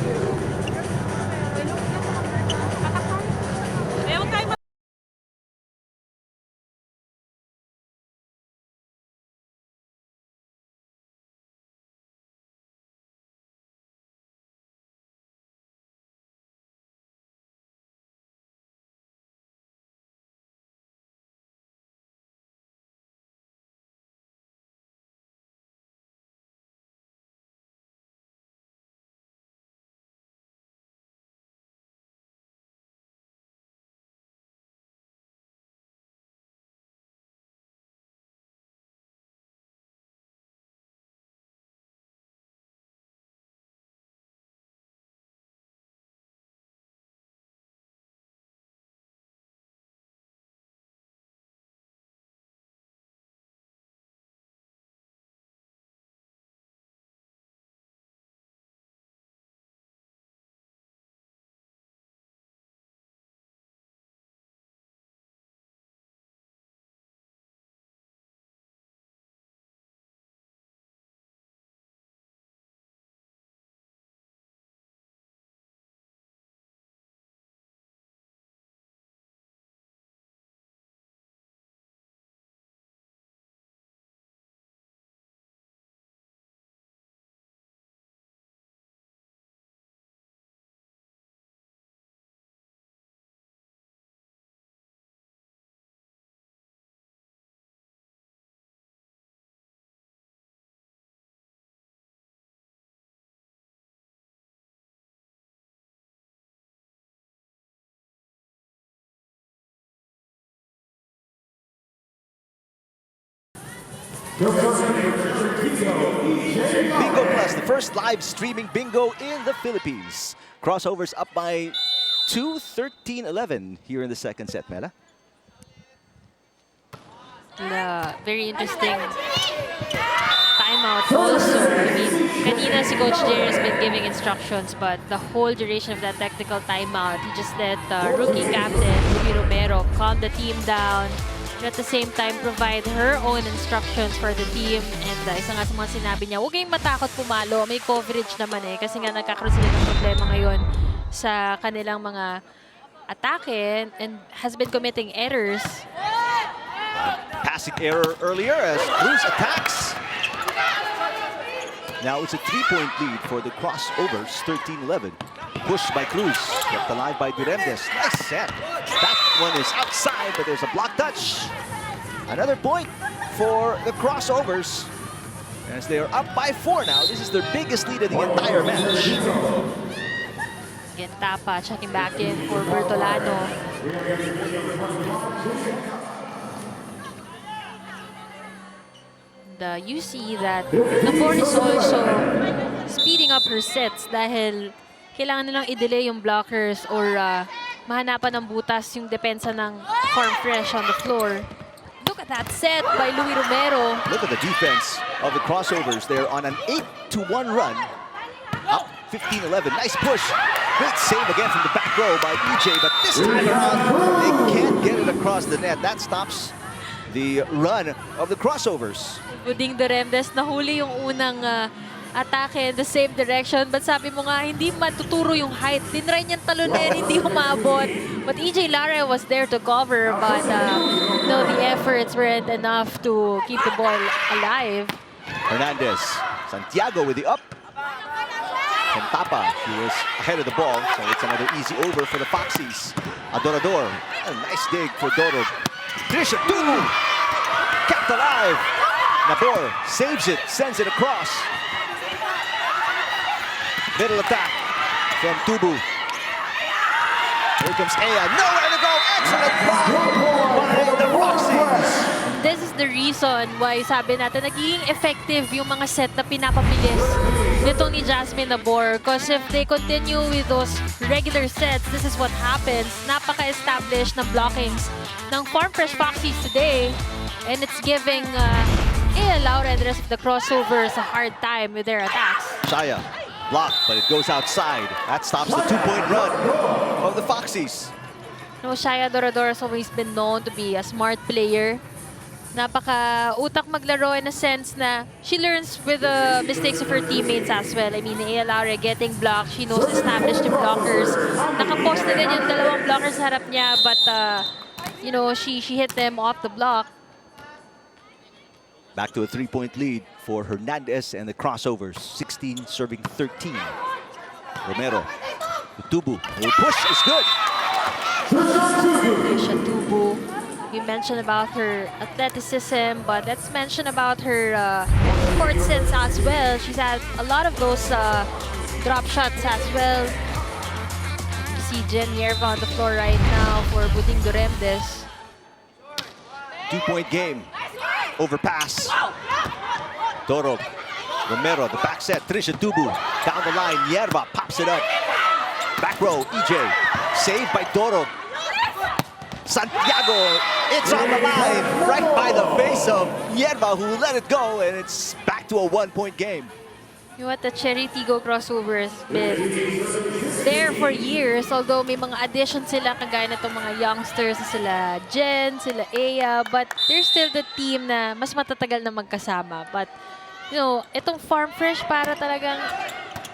Bingo Plus, the first live streaming bingo in the Philippines. Crossovers up by 2, 13-11 here in the second set, Mela. Very interesting timeout also. I mean, kanina si Coach Jerry has been giving instructions, but the whole duration of that technical timeout, he just let rookie captain Ruby Romero calm the team down, and at the same time provide her own instructions for the team. And isa nga sa mga sinabi niya, huwag kayong matakot pumalo, may coverage naman kasi nga nagkakaroon sila ng problema ngayon sa kanilang mga atake and has been committing errors. Passing error earlier as Cruz attacks. Now it's a 3-point lead for the Crossovers, 13-11. Pushed by Cruz, kept alive by Duremdes. Nice set. That one is outside, but there's a block touch. Another point for the Crossovers. As they are up by 4 now, this is their biggest lead of the entire match. Again, Tapa checking back in for Bertolano. You see that Nabor is also speeding up her sets dahil kailangan nilang i-delay yung blockers or mahanapan ng butas yung depensa ng Farm Fresh on the floor. Look at that set by Louis Romero. Look at the defense of the Crossovers. They're on an 8-1 run. Up 15-11. Nice push. Great save again from the back row by EJ, but this time around, they can't get it across the net. That stops the run of the Crossovers. Buding Duremdes, nahuli yung unang atake in the same direction. But sabi mo nga, hindi matuturo yung height. Tinry niyang talunin, hindi umabot. But EJ Lara was there to cover, but no, the efforts weren't enough to keep the ball alive. Hernandez, Santiago with the up. And Tapa, he was ahead of the ball, so it's another easy over for the Foxies. Adorador, a nice dig for Doro. Trisha Tubu, kept alive. Nabor saves it, sends it across. Middle attack from Tubu. Here comes Aya, nowhere to go. Excellent block by the Foxies. This is the reason why sabi natin nagiging effective yung mga set na pinapabilis nitong ni Jasmine Nabor. Because if they continue with those regular sets, this is what happens. Napaka-established ng blockings ng Farm Fresh Foxies today. And it's giving Laura and the rest of the Crossovers a hard time with their attacks. Shaya blocked, but it goes outside. That stops the 2-point run of the Foxies. No, Shaya Dorador has always been known to be a smart player. Napaka-utak maglaro in a sense na she learns with the mistakes of her teammates as well. I mean, Laura getting blocked, she knows established yung blockers. Nakapost na din yung dalawang blockers sa harap niya, but you know, she hit them off the block. Back to a 3-point lead for Hernandez and the Crossovers. 16 serving 13. Romero. Tubu. The push is good. Tubu. We mentioned about her athleticism, but let's mention about her court sense as well. She's had a lot of those drop shots as well. You see Jen Yerva on the floor right now for Buding Duremdes. 2-point game. Overpass. Toro. Romero, the back set. Trisha Tubu. Down the line. Yerba pops it up. Back row. EJ. Saved by Toro. Santiago. It's on the line. Right by the face of Yerba, who let it go. And it's back to a 1-point game. You know what, the Chery Tiggo Crossovers been there for years. Although may mga additions sila, kagaya na itong mga youngsters, sila Jen, sila Aya, but they're still the team na mas matatagal na magkasama. But, you know, itong Farm Fresh para talagang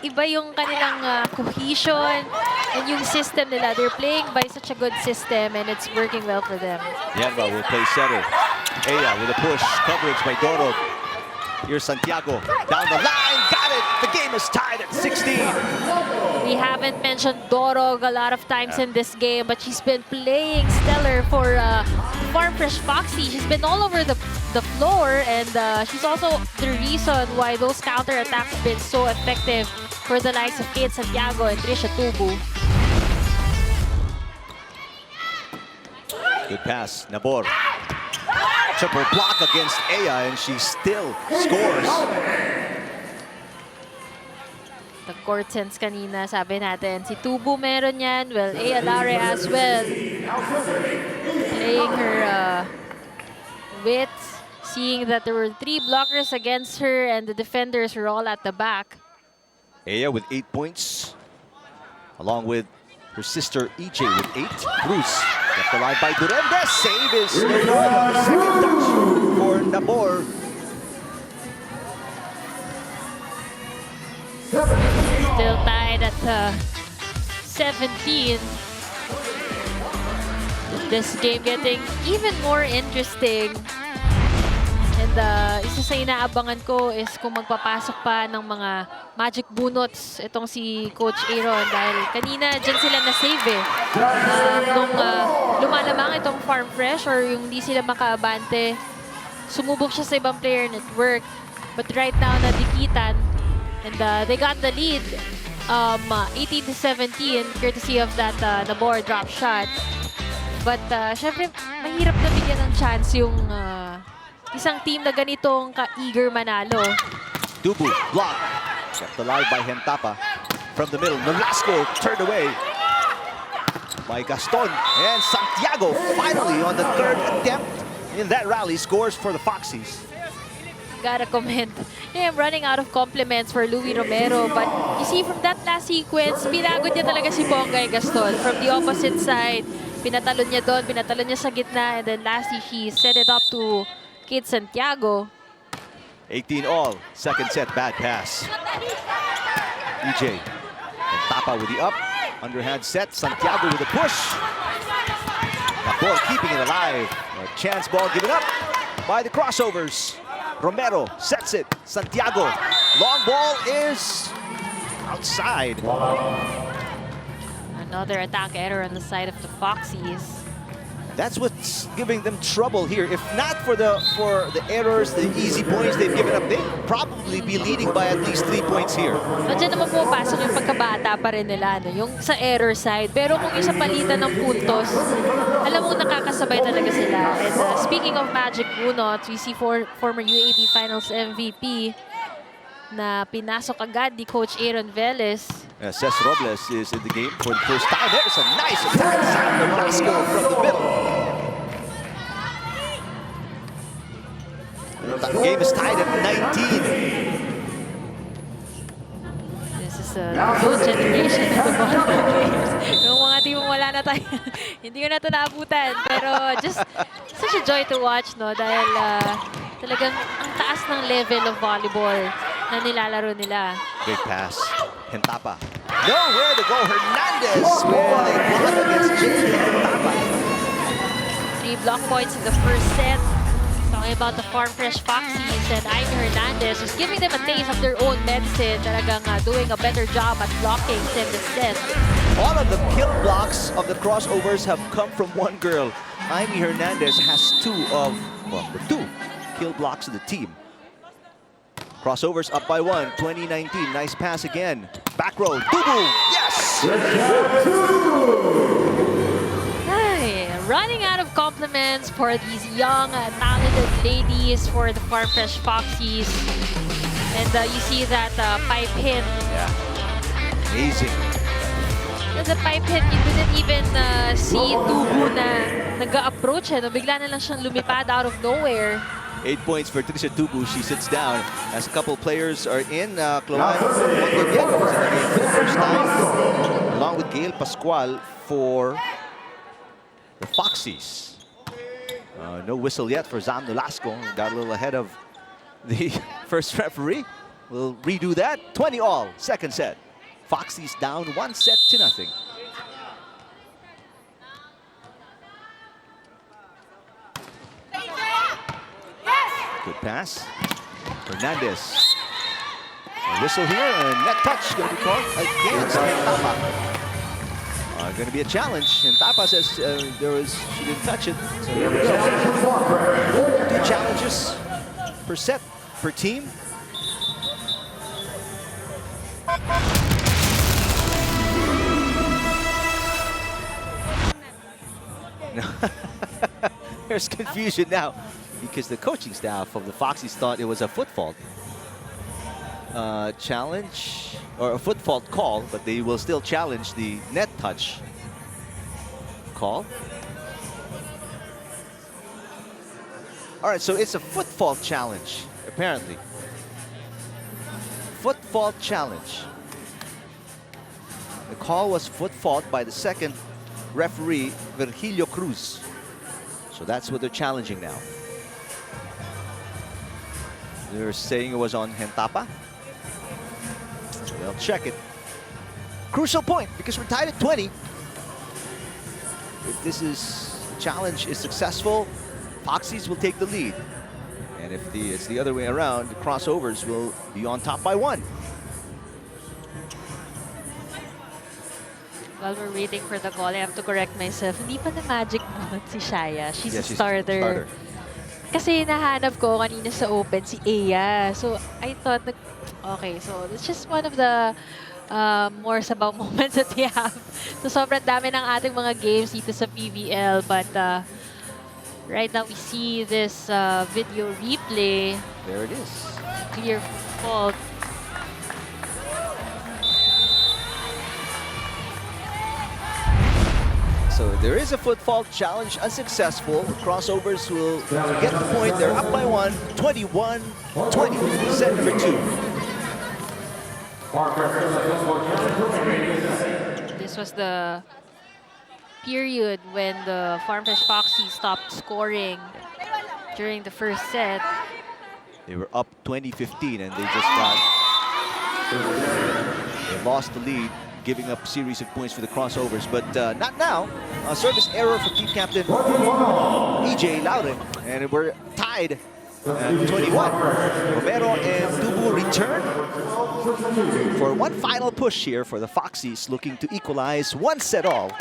iba yung kanilang cohesion and yung system nila. They're playing by such a good system and it's working well for them. Yerba will play center. Aya with a push. Coverage by Doro. Here's Santiago. Down the line. Got it. The game is tied at 16. We haven't mentioned Dorog a lot of times in this game, but she's been playing stellar for Farm Fresh Foxy. She's been all over the floor, and she's also the reason why those counter-attacks have been so effective for the likes of Kate Santiago and Trisha Tubu. Good pass. Nabor. Triple block against Aya, and she still scores. The court sense kanina, sabi natin, si Tubu meron yan. Well, Aya Lare as well. Playing her wits, seeing that there were 3 blockers against her and the defenders were all at the back. Aya with 8 points, along with her sister EJ with 8. Cruz kept alive by Durende. Save is no good on the second touch for Nabor. Still tied at 17. This game getting even more interesting. And isa sa inaabangan ko is kung magpapasok pa ng mga magic bunots itong si Coach Aaron dahil kanina dyan sila na-save eh. Nung lumalamang itong Farm Fresh or yung di sila makaabante, sumubok siya sa ibang player network. But right now, nadikitan. And they got the lead 18-17 courtesy of that Nabor drop shot. But syempre, mahirap na bigyan ng chance yung isang team na ganitong ka-eager manalo. Dubu, block. Kept alive by Hentapa. From the middle, Nolasco turned away by Gaston. And Santiago finally on the 3rd attempt in that rally scores for the Foxies. Gotta comment. Yeah, I'm running out of compliments for Louis Romero. But you see, from that last sequence, pinagod niya talaga si Bongay Gaston. From the opposite side, pinatalon niya doon, pinatalon niya sa gitna. And then lastly, she set it up to Kid Santiago. 18 all. Second set, bad pass. EJ. And Tapa with the up. Underhand set. Santiago with a push. Nabor keeping it alive. A chance ball given up by the Crossovers. Romero sets it. Santiago. Long ball is outside. Another attack error on the side of the Foxies. That's what's giving them trouble here. If not for the errors, the easy points they've given up, they'd probably be leading by at least 3 points here. Diyan naman pumapasok yung pagkabata pa rin nila, no? Yung sa error side. Pero kung isa palitan ng puntos, alam mo nakakasabay talaga sila. And speaking of magic bunots, we see former UAP Finals MVP na pinasok agad ni Coach Aaron Velez. Cesc Robles is in the game for the first time. There's a nice attack inside Nolasco from the middle. The game is tied at 19. This is a new generation of the volleyball players. Yung mga team wala na tayo, hindi ko na ito naabutan. Pero just such a joy to watch, no? Dahil talagang ang taas ng level of volleyball na nilalaro nila. Great pass. Hentapa. Nowhere to go. Hernandez with a block against Chery Hentapa. 3 block points in the first set. Talking about the Farm Fresh Foxies and Ivy Hernandez who's giving them a taste of their own medicine. Talagang doing a better job at blocking in the set. All of the kill blocks of the Crossovers have come from one girl. Ivy Hernandez has the 2 kill blocks of the team. Crossovers up by 1, 2019. Nice pass again. Back row, Dubu, yes! Ay, running out of compliments for these young, talented ladies for the Farm Fresh Foxies. And you see that pipe hit. Yeah, amazing. The pipe hit, you didn't even see Dubu na nag-approach. No? Bigla na lang siyang lumipad out of nowhere. 8 points for Trisha Tubu. She sits down as a couple players are in. Chloe Montaguet was in the game for the first time, along with Gail Pascual for the Foxies. No whistle yet for Zam Nolasco. Got a little ahead of the first referee. We'll redo that. 20 all, second set. Foxies down 1-0. Good pass. Hernandez. A whistle here and net touch going to be called against Hentapa. Going to be a challenge. Hentapa says she didn't touch it. So 2 challenges per set, per team. There's confusion now, because the coaching staff of the Foxies thought it was a foot fault challenge or a foot fault call, but they will still challenge the net touch call. All right, so it's a foot fault challenge, apparently. Foot fault challenge. The call was foot fault by the second referee, Virgilio Cruz. So that's what they're challenging now. They're saying it was on Hentapa. They'll check it. Crucial point because we're tied at 20. If this challenge is successful, Foxies will take the lead. And if it's the other way around, the Crossovers will be on top by 1. While we're waiting for the call, I have to correct myself. Hindi pa na magic mode si Shaya. She's a She's starter. Kasi nahanap ko kanina sa open si Aya. So I thought, okay, so it's just one of the more sabaw moments that we have. So sobrang dami ng ating mga games dito sa PVL. But right now we see this video replay. There it is. Clear fault. So there is a foot fault challenge, unsuccessful. The Crossovers will get the point. They're up by 1, 21-20, set number 2. This was the period when the Farm Fresh Foxies stopped scoring during the first set. They were up 20-15 and they lost the lead, giving up a series of points for the Crossovers, but not now. A service error for team captain EJ Laure, and we're tied at 21. Romero and Tubu return for one final push here for the Foxies, looking to equalize 1-all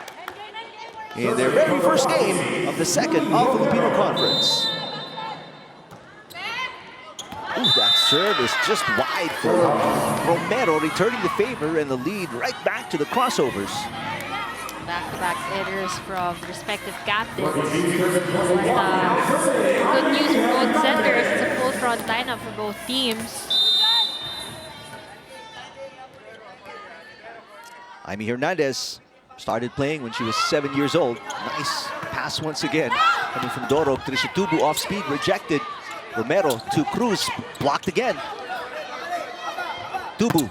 in their very first game of the second All-Filipino Conference. Ooh, that serve is just wide for Romero, returning the favor and the lead right back to the Crossovers. Back-to-back errors from respective captains. But, good news for both centers. It's a full front lineup for both teams. Amy Hernandez started playing when she was 7 years old. Nice pass once again. Coming from Doro, Trisha Tubu off speed, rejected. Romero to Cruz, blocked again. Tubu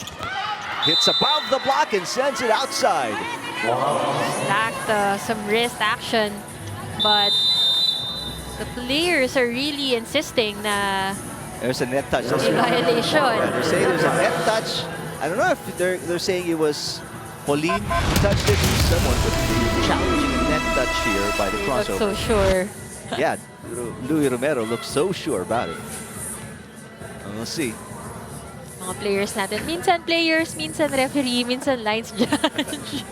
hits above the block and sends it outside. Lacked some wrist action, but the players are really insisting na There's a net touch. may violation. Yeah, they're saying there's a net touch. I don't know if they're saying it was Pauline who touched it or someone, but they're challenging a net touch here by the They look Crossover. so sure. Yeah, Louis Romero looks so sure about it. And we'll see. Mga players natin. Minsan players, minsan referee, minsan lines judge.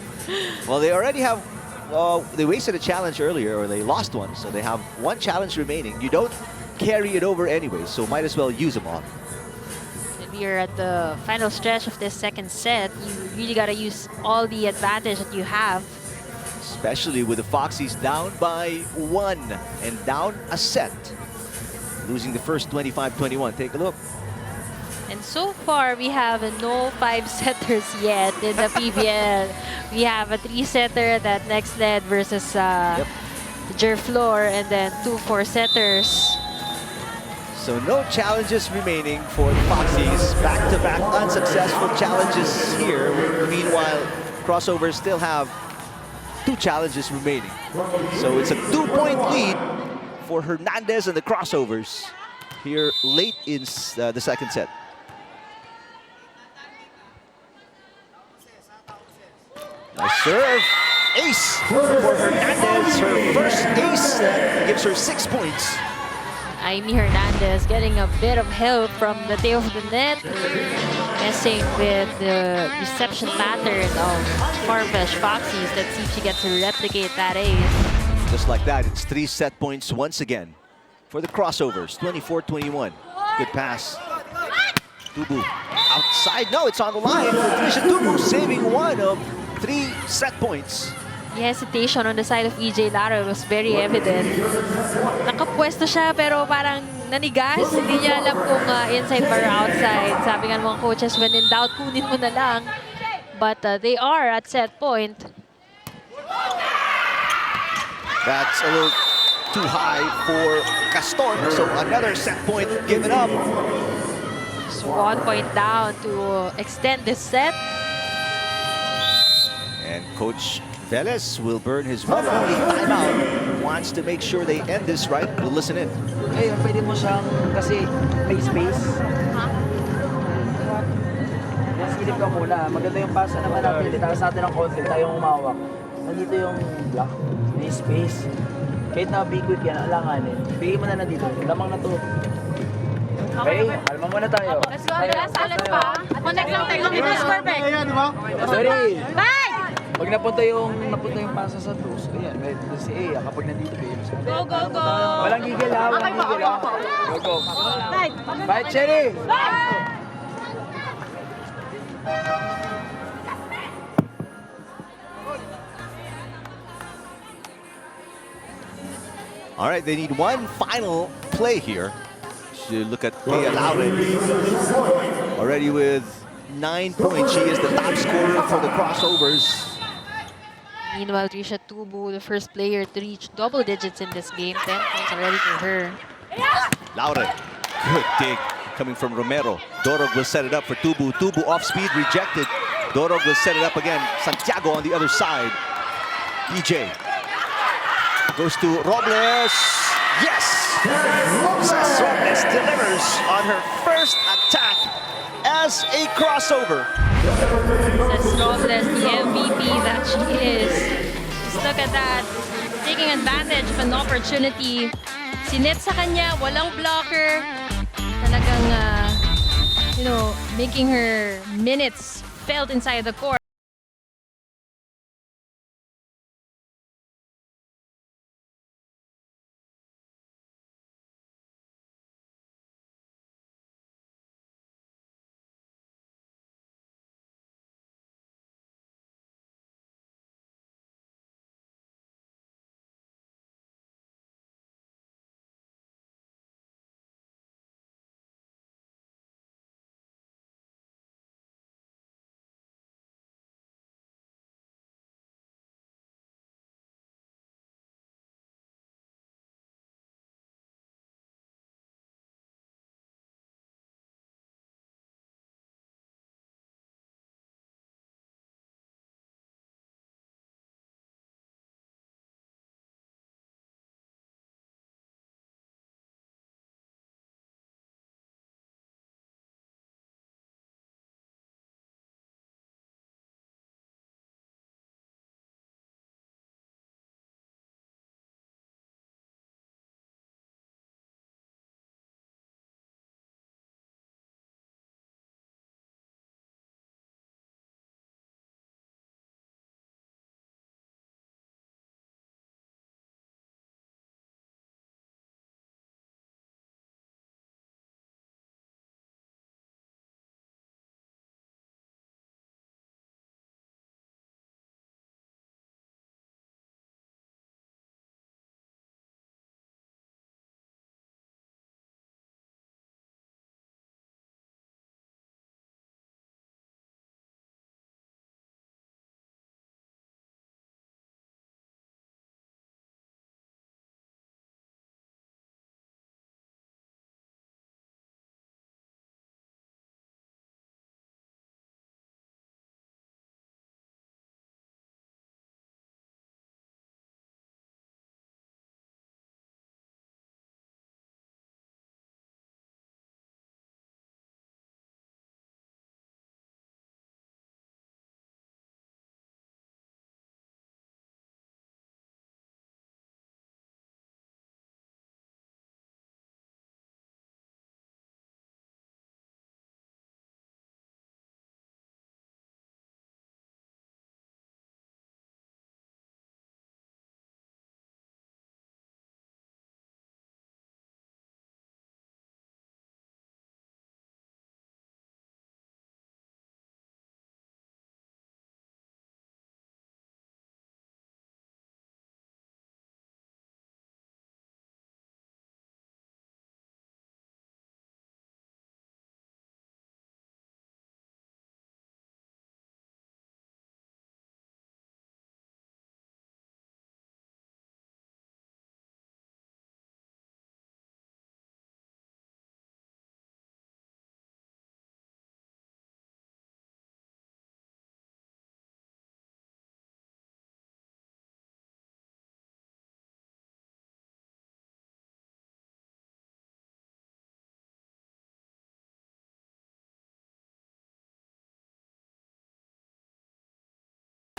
Well, they already have, they wasted a challenge earlier, or they lost one, so they have one challenge remaining. You don't carry it over anyway, so might as well use them all. And we are at the final stretch of this second set. You really gotta use all the advantage that you have. Especially with the Foxies down by 1 and down a set. Losing the first 25-21. Take a look. And so far, we have no 5-setters yet in the PVL. We have a 3-setter that next led versus Jerflor, and then 2 4-setters. So no challenges remaining for the Foxies. Back-to-back unsuccessful challenges here. Meanwhile, Crossovers still have 2 challenges remaining. So it's a 2-point lead for Hernandez and the Crossovers here late in the second set. Nice serve. Ace for Hernandez. Her first ace gives her 6 points. Amy Hernandez getting a bit of help from the tail of the net, messing with the reception pattern of Farm Fresh Foxies. Let's see if she gets to replicate that ace. Just like that, it's 3 set points once again for the Crossovers. 24-21. Good pass. Tubu outside. No, it's on the line for Trisha Tubu, saving 1 of 3 set points. The hesitation on the side of EJ Lara was very evident. Nakapwesto siya pero parang nanigas. Hindi niya alam kung inside or outside. Sabi nga ng mga coaches, when in doubt, kunin mo na lang. But they are at set point. That's a little too high for Castor. So another set point given up. So 1 point down to extend this set. And Coach Velez will burn his one only timeout. Wants to make sure they end this right. We'll listen in. Ngayon, pwede mo siyang, kasi may space. Yan, silip ka muna. Maganda yung pasa naman natin. Itaas natin ng konti, tayong umawak. Nandito yung block, may space. Kahit na big quick yan, alanganin. Bigay mo na dito. Lamang na to. Okay, kalma muna tayo. Let's go, let's pa. Connect lang tayo. It was perfect. Sorry. Bye! Pag napunta yung pasa sa dos, ayan, si A, kapag nandito kayo. Go, go, go! Walang gigil ha, walang gigil ha. Go, go. Bye! Bye, Chery! All right, they need one final play here. You look at Thea Lauren. Already with 9 points. She is the top scorer for the crossovers. Meanwhile, Trisha Tubu, the first player to reach double digits in this game. 10 points already for her. Lauren, good dig coming from Romero. Dorog will set it up for Tubu. Tubu off speed, rejected. Dorog will set it up again. Santiago on the other side. EJ goes to Robles. Yes! Cesc Robles delivers on her first attack as a crossover. Cesc Robles, the MVP that she is. Just look at that. Taking advantage of an opportunity. Sinet sa kanya, walang blocker. Talagang, making her minutes felt inside the court.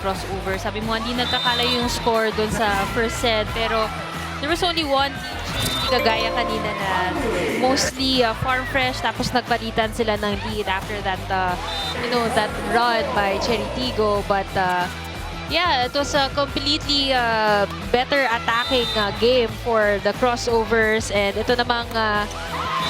crossover. Sabi mo, hindi nagkakala yung score dun sa first set, pero there was only one team, hindi kagaya kanina na mostly Farm Fresh, tapos nagpalitan sila ng lead after that, that run by Chery Tiggo. But yeah, it was a completely better attacking game for the crossovers. And ito namang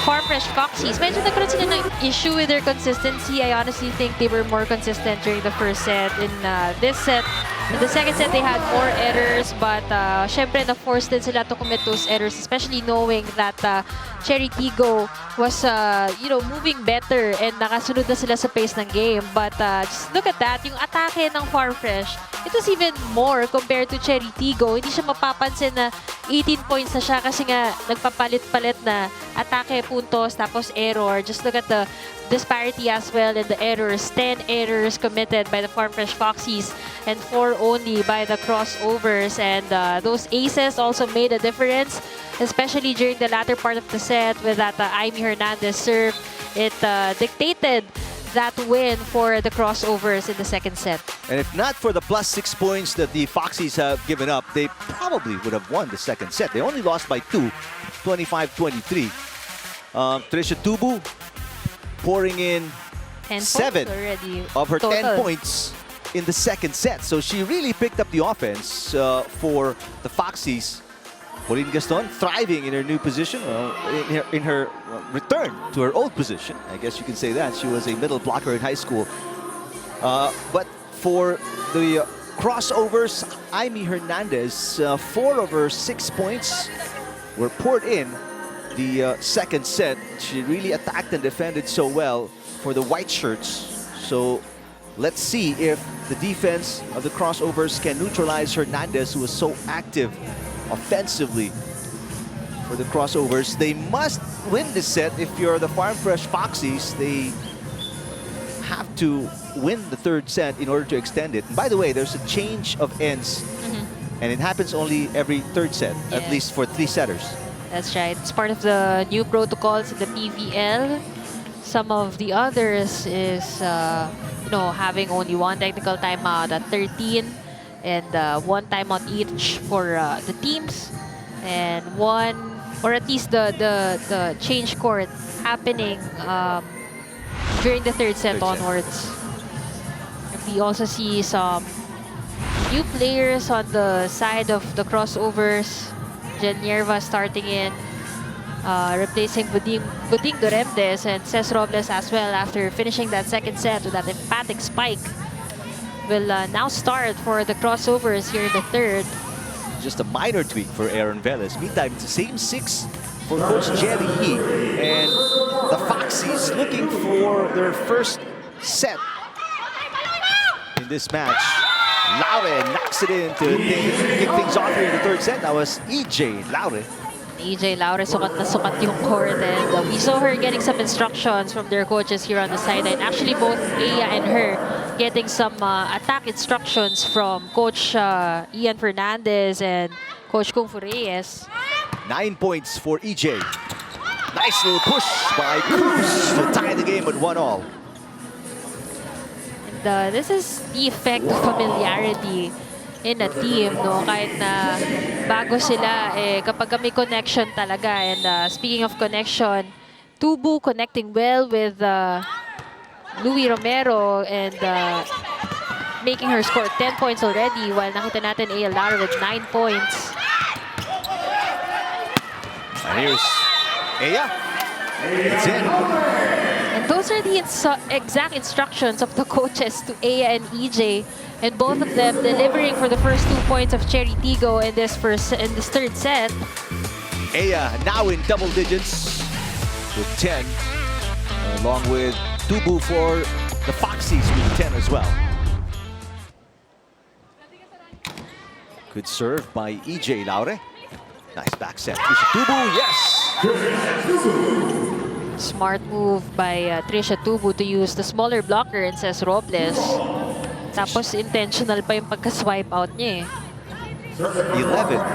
Farm Fresh Foxies, medyo nagkaroon sila ng issue with their consistency. I honestly think they were more consistent during the first set. In this set, in the second set, they had more errors, but syempre na-force din sila to commit those errors, especially knowing that Chery Tiggo was, moving better and nakasunod na sila sa pace ng game. But just look at that, yung atake ng Farm Fresh, it was even more compared to Chery Tiggo. Hindi siya mapapansin na 18 points na siya kasi nga nagpapalit-palit na atake, puntos, tapos error. Just look at the disparity as well in the errors. 10 errors committed by the Farm Fresh Foxies and 4 only by the crossovers. And those aces also made a difference, especially during the latter part of the set with that Aimee Hernandez serve. It dictated that win for the crossovers in the second set. And if not for the +6 points that the Foxies have given up, they probably would have won the second set. They only lost by 2, 25-23. Tricia Tubu pouring in 7 already of her total. 10 points in the second set. So she really picked up the offense for the Foxies. Pauline Gaston thriving in her new position, in her return to her old position. I guess you can say that. She was a middle blocker in high school. But for the crossovers, Aimee Hernandez, 4 of her 6 points were poured in the second set. She really attacked and defended so well for the white shirts. So let's see if the defense of the crossovers can neutralize Hernandez, who was so active offensively for the crossovers. They must win this set. If you're the Farm Fresh Foxies, they have to win the third set in order to extend it. And by the way, there's a change of ends, and it happens only every third set, at least for 3 setters. That's right. It's part of the new protocols in the PVL. Some of the others is, having only 1 technical timeout at 13 and 1 timeout each for the teams, and 1, or at least the change court happening during the third set onwards. And we also see some new players on the side of the crossovers. Janierva starting in, replacing Buding Doremdes, and Ces Robles as well after finishing that second set with that emphatic spike. Will now start for the crossovers here in the third. Just a minor tweak for Aaron Velez. Meantime, it's the same 6 for Coach Jerry Yee. And the Foxies looking for their first set in this match. Laure knocks it in to kick things off here in the third set. That was EJ Laure. EJ Laure, sukat na sukat yung court, and we saw her getting some instructions from their coaches here on the sideline. Actually, both Aya and her getting some attack instructions from Coach Ian Fernandez and Coach Kung Fu Reyes. 9 points for EJ. Nice little push by Cruz to tie the game at 1-all. And this is the effect of familiarity in a team, no? Kahit na bago sila, kapag may connection talaga. And speaking of connection, Tubu connecting well with Louie Romero and making her score 10 points already, while nakita natin Aya Laure with 9 points. And here's Aya. It's in. And those are the exact instructions of the coaches to Aya and EJ, and both of them delivering for the first 2 points of Chery Tiggo in this third set. Aya now in double digits with 10, along with Tubu for the Foxies with 10 as well. Good serve by EJ Laure. Nice back set. Tubu, yes! Smart move by Tricia Tubu to use the smaller blocker and Ces Robles. Tapos intentional pa yung pagka-swipe out niya 11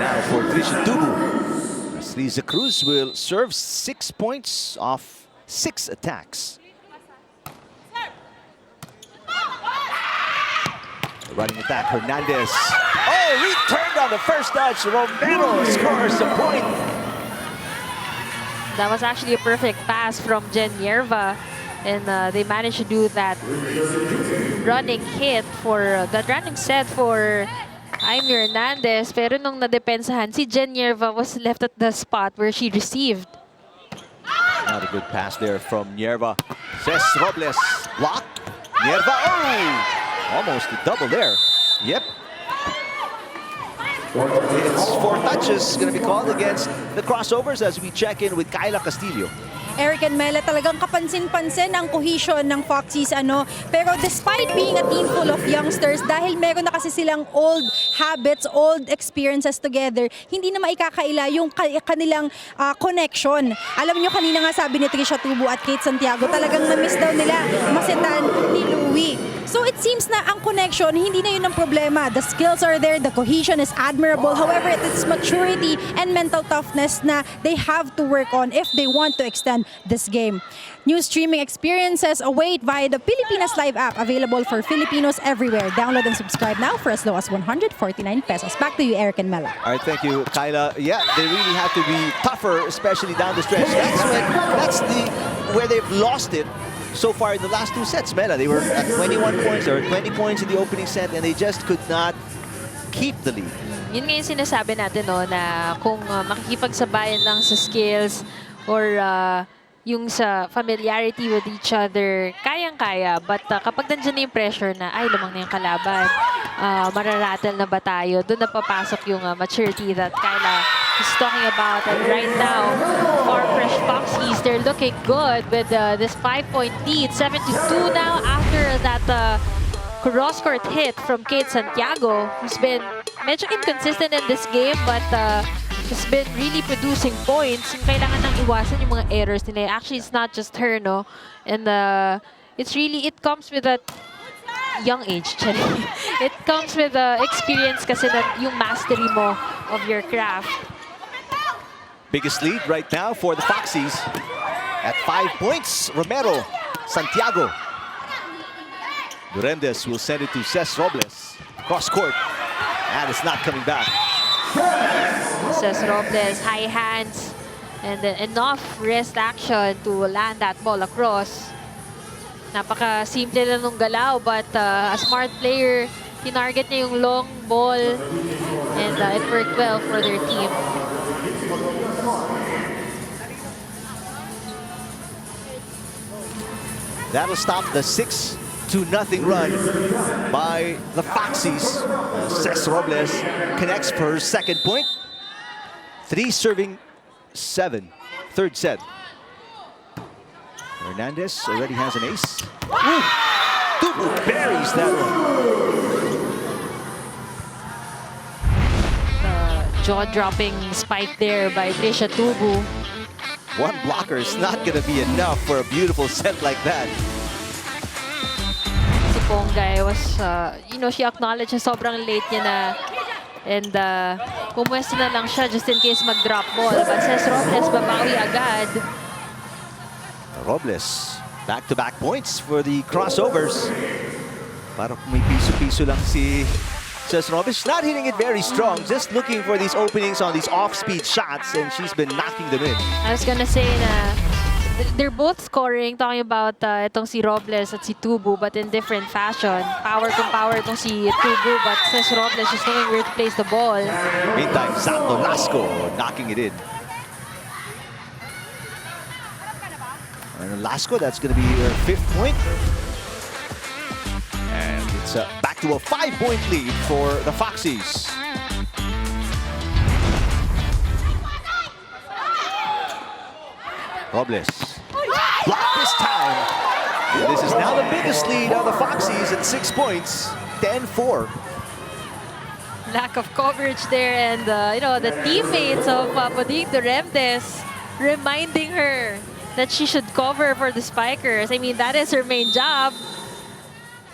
now for Tricia Tubu. Liza Cruz will serve 6 points off 6 attacks. Running attack, Hernandez. Oh, returned on the first touch. Romero scores a point. That was actually a perfect pass from Jen Yerva. And they managed to do that running hit for that running set for Jaime Hernandez. Pero nung nadepensahan, si Jen Yerva was left at the spot where she received. Not a good pass there from Yerva. Ces Robles block. Yerva, oh! Almost a double there. Yep. It's 4 touches going to be called against the Crossovers as we check in with Kyla Castillo. Eric and Mela, talagang kapansin-pansin ang cohesion ng Foxies. Pero despite being a team full of youngsters, dahil meron na kasi silang old habits, old experiences together, hindi na maikakaila yung kanilang connection. Alam nyo, kanina nga sabi ni Trisha Tubo at Kate Santiago, talagang na-miss daw nila Masetan ni Louie. So it seems na ang connection, hindi na yun ang problema. The skills are there, the cohesion is admirable. However, it is maturity and mental toughness na they have to work on if they want to extend this game. New streaming experiences await via the Pilipinas Live app, available for Filipinos everywhere. Download and subscribe now for as low as 149 pesos. Back to you, Eric and Mela. All right, thank you, Kyla. Yeah, they really have to be tougher, especially down the stretch. That's where they've lost it so far in the last 2 sets. Mela, they were at 21 points or 20 points in the opening set, and they just could not keep the lead. Yun nga yung sinasabi natin, no, na kung makikipagsabayan lang sa skills or yung sa familiarity with each other, kayang-kaya. But kapag nandiyan na yung pressure na, ay, lamang na yung kalaban, mararatel na ba tayo? Doon na papasok yung maturity that Kyla is talking about. And right now, Farm Fresh Foxies, they're looking good with this 5-point lead. 7-2 now after that cross-court hit from Kate Santiago, who's been medyo inconsistent in this game, but has been really producing points. Yung kailangan nang iwasan yung mga errors nila. Actually, it's not just her, no? And it comes with a young age, Chery. It comes with experience kasi na yung mastery mo of your craft. Biggest lead right now for the Foxies. At 5 points, Romero, Santiago. Durendes will send it to Ces Robles. Cross court. And it's not coming back. Ces Robles, high hands. And then enough wrist action to land that ball across. Napaka-simple lang nung galaw, but a smart player, tinarget niya yung long ball. And it worked well for their team. That'll stop the 6-0 run by the Foxies. Ces Robles connects for her second point. 3-7, third set. Hernandez already has an ace. Tubu buries that one. Jaw-dropping spike there by Trisha Tubu. One blocker is not going to be enough for a beautiful set like that. Si Ponggay was, she acknowledged na sobrang late niya na. And pumwesto na lang siya just in case mag-drop ball. But Ces Robles, babawi agad. Robles, back-to-back points for the Crossovers. Parang may piso-piso lang si Ces Robles. Not hitting it very strong, just looking for these openings on these off-speed shots, and she's been knocking them in. I was gonna say na they're both scoring, talking about itong si Robles at si Tubu, but in different fashion. Power kung power itong si Tubu, but Ces Robles is knowing where to place the ball. Meantime, Santo Lasco knocking it in. And Lasco, that's going to be her 5th point. And it's back to a 5-point lead for the Foxies. Robles. Blocked this time. And this is now the biggest lead of the Foxies at 6 points. 10-4. Lack of coverage there, and the teammates of Poding Durendes reminding her that she should cover for the spikers. I mean, that is her main job.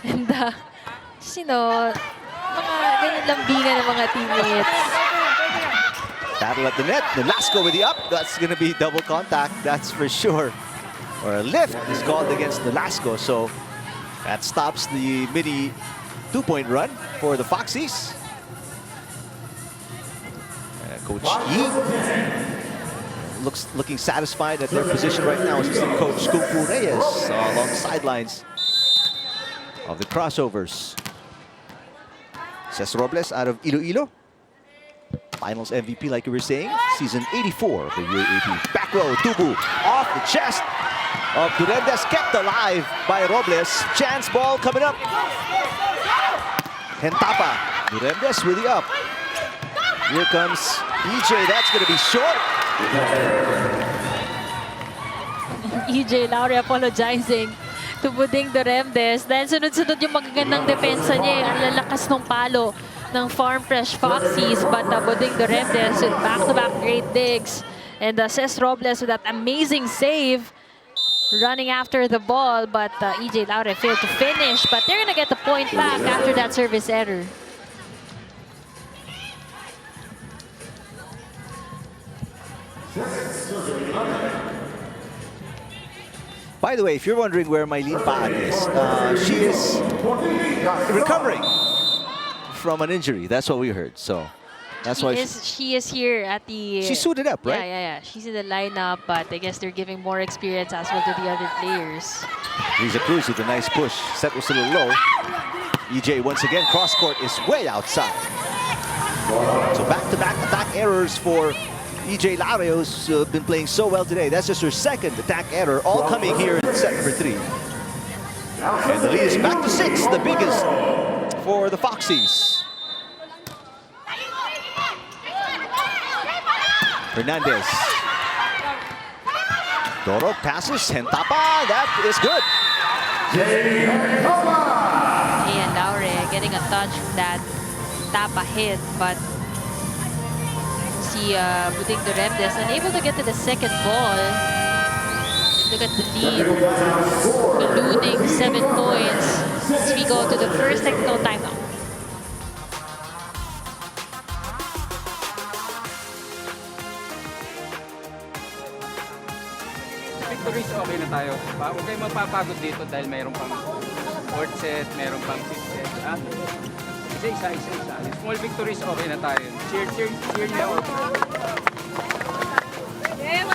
And, mga ganyan lambingan ng mga teammates. Battle at the net. Nolasco with the up. That's going to be double contact, that's for sure. Or a lift is called against Nolasco, so that stops the midi 2-point run for the Foxies. Coach Yi looking satisfied at their position right now. Assistant coach Kung Fu Reyes along the sidelines of the Crossovers. Ces Robles out of Iloilo. Finals MVP, like you were saying, season 84 of the year 18. Back row, Tubu off the chest of Durendes, kept alive by Robles. Chance ball coming up. Hentapa, Durendes with the up. Here comes EJ, that's going to be short. EJ Laure apologizing to Buding Duremdes. Dahil sunod-sunod yung magagandang depensa niya. Ang lalakas ng palo ng Farm Fresh Foxies. But Buding Duremdes with back-to-back great digs. And Ces Robles with that amazing save. Running after the ball. But EJ Laure failed to finish. But they're going to get the point back after that service error. By the way, if you're wondering where Mylene Paan is, she is recovering from an injury. That's what we heard. So that's why she is here at the... She suited up, right? Yeah. She's in the lineup, but I guess they're giving more experience as well to the other players. Riza Cruz with a nice push. Set was a little low. EJ once again, cross court is way outside. So back-to-back attack errors for EJ Laure, who's been playing so well today. That's just her second attack error, all coming here in set number 3. And the lead is back to 6, the biggest for the Foxies. Hernandez. Doro passes, Hentapa, that is good. And Laure getting a touch from that Tapa hit, but see Buding Duremdes unable to get to the second ball. Look at the lead, ballooning 7 points as we go to the first technical timeout. Victories, okay na tayo. Huwag kayong mapapagod dito dahil mayroon pang 4th set, mayroon pang 5th set. Isa. Small victories, okay na tayo. Cheer niya. Wala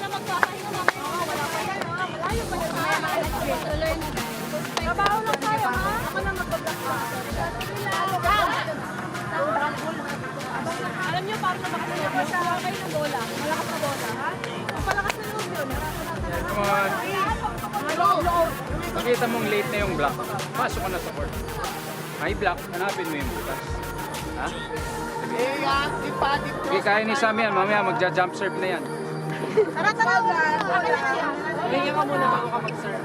magpapahinga namin. Wala pa yan. Malayo pa yan. Trabaho lang tayo, ha? Ako na mag-block pa. Alam niyo, parang na makasunod mo. Wala kayo ng bola. Malakas na bola, ha? Ang palakas na loob yun. Come on. Makita mong late na yung block. Pasok ka na sa court. May block, hanapin mo yung bukas. Ha? Sige, kaya ni Sam yan. Mamaya magja-jump serve na yan. Tara! Tingnan ka muna bago ka mag-serve.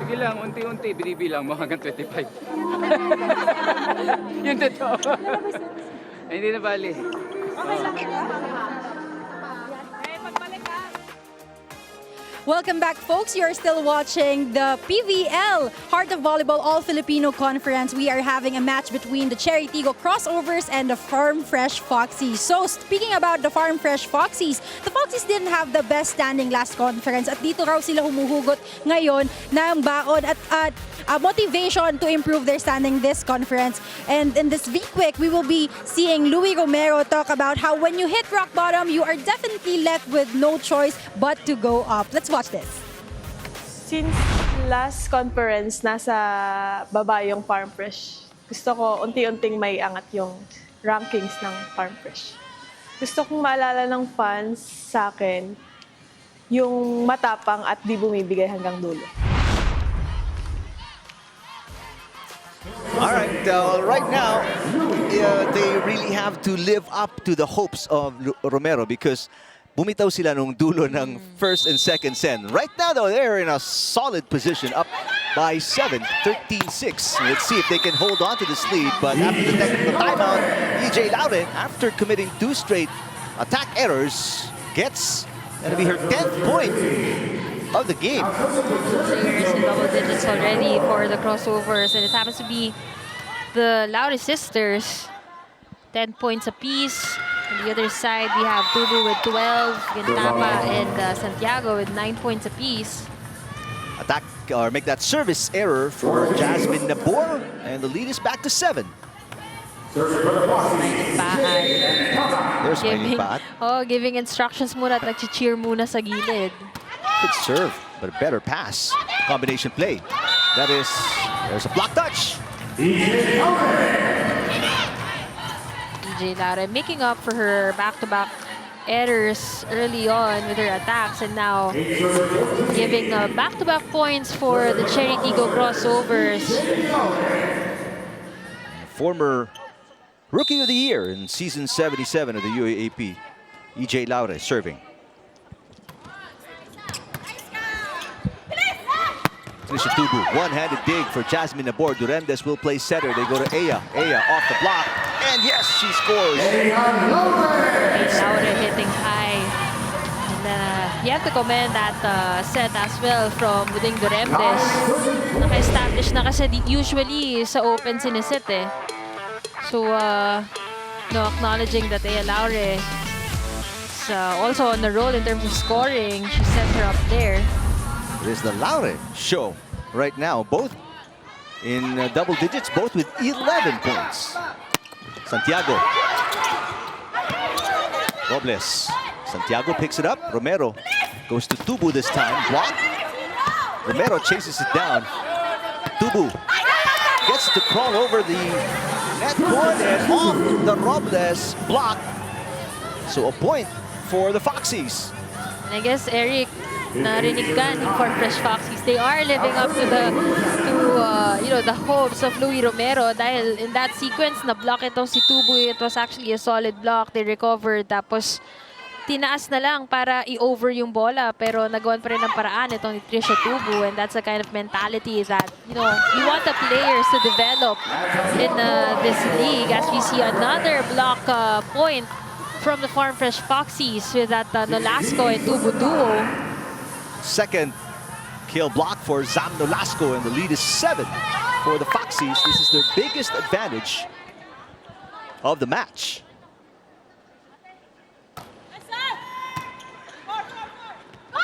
Sige lang, unti-unti, binibilang mo hanggang 25. Yun totoo. Hindi na bali. Welcome back, folks. You're still watching the PVL Heart of Volleyball All-Filipino Conference. We are having a match between the Chery Tiggo Crossovers and the Farm Fresh Foxies. So, speaking about the Farm Fresh Foxies, the Foxies didn't have the best standing last conference at dito raw sila humuhugot ngayon ng baon at motivation to improve their standing this conference. And in this V-Quick, we will be seeing Louis Romero talk about how when you hit rock bottom, you are definitely left with no choice but to go up. Let's watch this. Since last conference, nasa baba yung Farm Fresh. Gusto ko unti-unting may angat yung rankings ng Farm Fresh. Gusto kong maalala ng fans sa akin yung matapang at di bumibigay hanggang dulo. All right, right now, they really have to live up to the hopes of Romero because bumitaw sila nung dulo ng first and second set. Right now, though, they're in a solid position, up by 7, 13-6. Let's see if they can hold on to this lead. But after the technical timeout, EJ Laure, after committing 2 straight attack errors, gets going to be her 10th point of the game. Players in double digits already for the Crossovers, and it happens to be the Laure sisters, 10 points apiece. On the other side, we have Tubu with 12, Gintapa and Santiago with 9 points apiece. Attack or make that service error for Jasmine Nabor, and the lead is back to 7. There's Giving, Paat. giving instructions muna at nag-cheer muna sa gilid. Good serve, but a better pass. Combination play. There's a block touch. EJ Laure making up for her back-to-back errors early on with her attacks, and now giving back-to-back points for the Chery Tiggo Crossovers. Former Rookie of the Year in season 77 of the UAAP, EJ Laure serving. Trisha Tubu, one-handed dig for Jasmine Nabor. Durendes will play setter. They go to Aya. Aya off the block. And yes, she scores. Laure hitting high. And you have to commend that set as well from Buding Durendes. Naka-establish na kasi usually sa open sinisit eh. So, acknowledging that Aya Laure is also on the roll in terms of scoring. She sent her up there. It is the Laure show right now, both in double digits, both with 11 points. Santiago. Robles. Santiago picks it up. Romero goes to Tubu this time. Block. Romero chases it down. Tubu gets to crawl over the net cord and off the Robles block. So a point for the Foxies. And I guess, Eric, narinig ka ni Farm Fresh Foxies. They are living up to the hopes of Louie Romero dahil in that sequence na block itong si Tubu. It was actually a solid block. They recovered, tapos tinaas na lang para i-over yung bola, pero nagawan pa rin ng paraan itong ni Trisha Tubu, and that's the kind of mentality that you want the players to develop in this league. As we see another block point from the Farm Fresh Foxies with that Nolasco and Tubu duo. Second kill block for Zam Nolasco, and the lead is 7 for the Foxies. This is their biggest advantage of the match.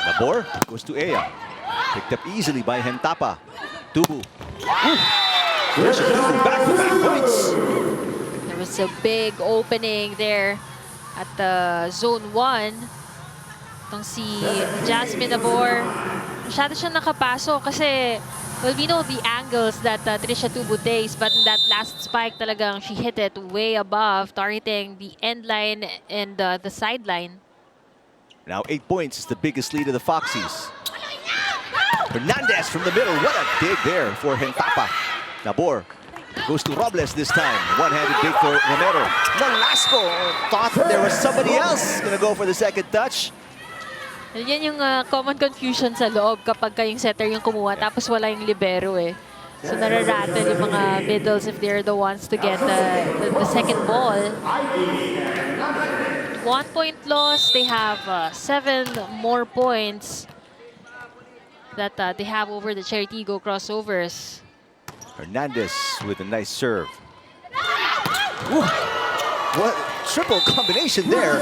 Nabor goes to Aya. Picked up easily by Hentapa. Tubu. There's a Tubu back-to-back points. There was a big opening there at the zone 1. Itong si Jasmine Nabor, masyado siya nakapasok kasi, well, we know the angles that Trisha Tubu takes, but in that last spike talagang she hit it way above, targeting the end line and the sideline. Now 8 points is the biggest lead of the Foxies. Hernandez from the middle. What a dig there for Hentapa. Nabor goes to Robles this time. One-handed dig for Romero. Nolasco thought there was somebody else going to go for the second touch. Yan yung common confusion sa loob kapag kayong setter yung kumuha tapos wala yung libero eh. So nararattle yung mga middles if they're the ones to get the second ball. 1 point loss. They have 7 more points that they have over the Chery Tiggo Crossovers. Hernandez with a nice serve. Ooh, what triple combination there.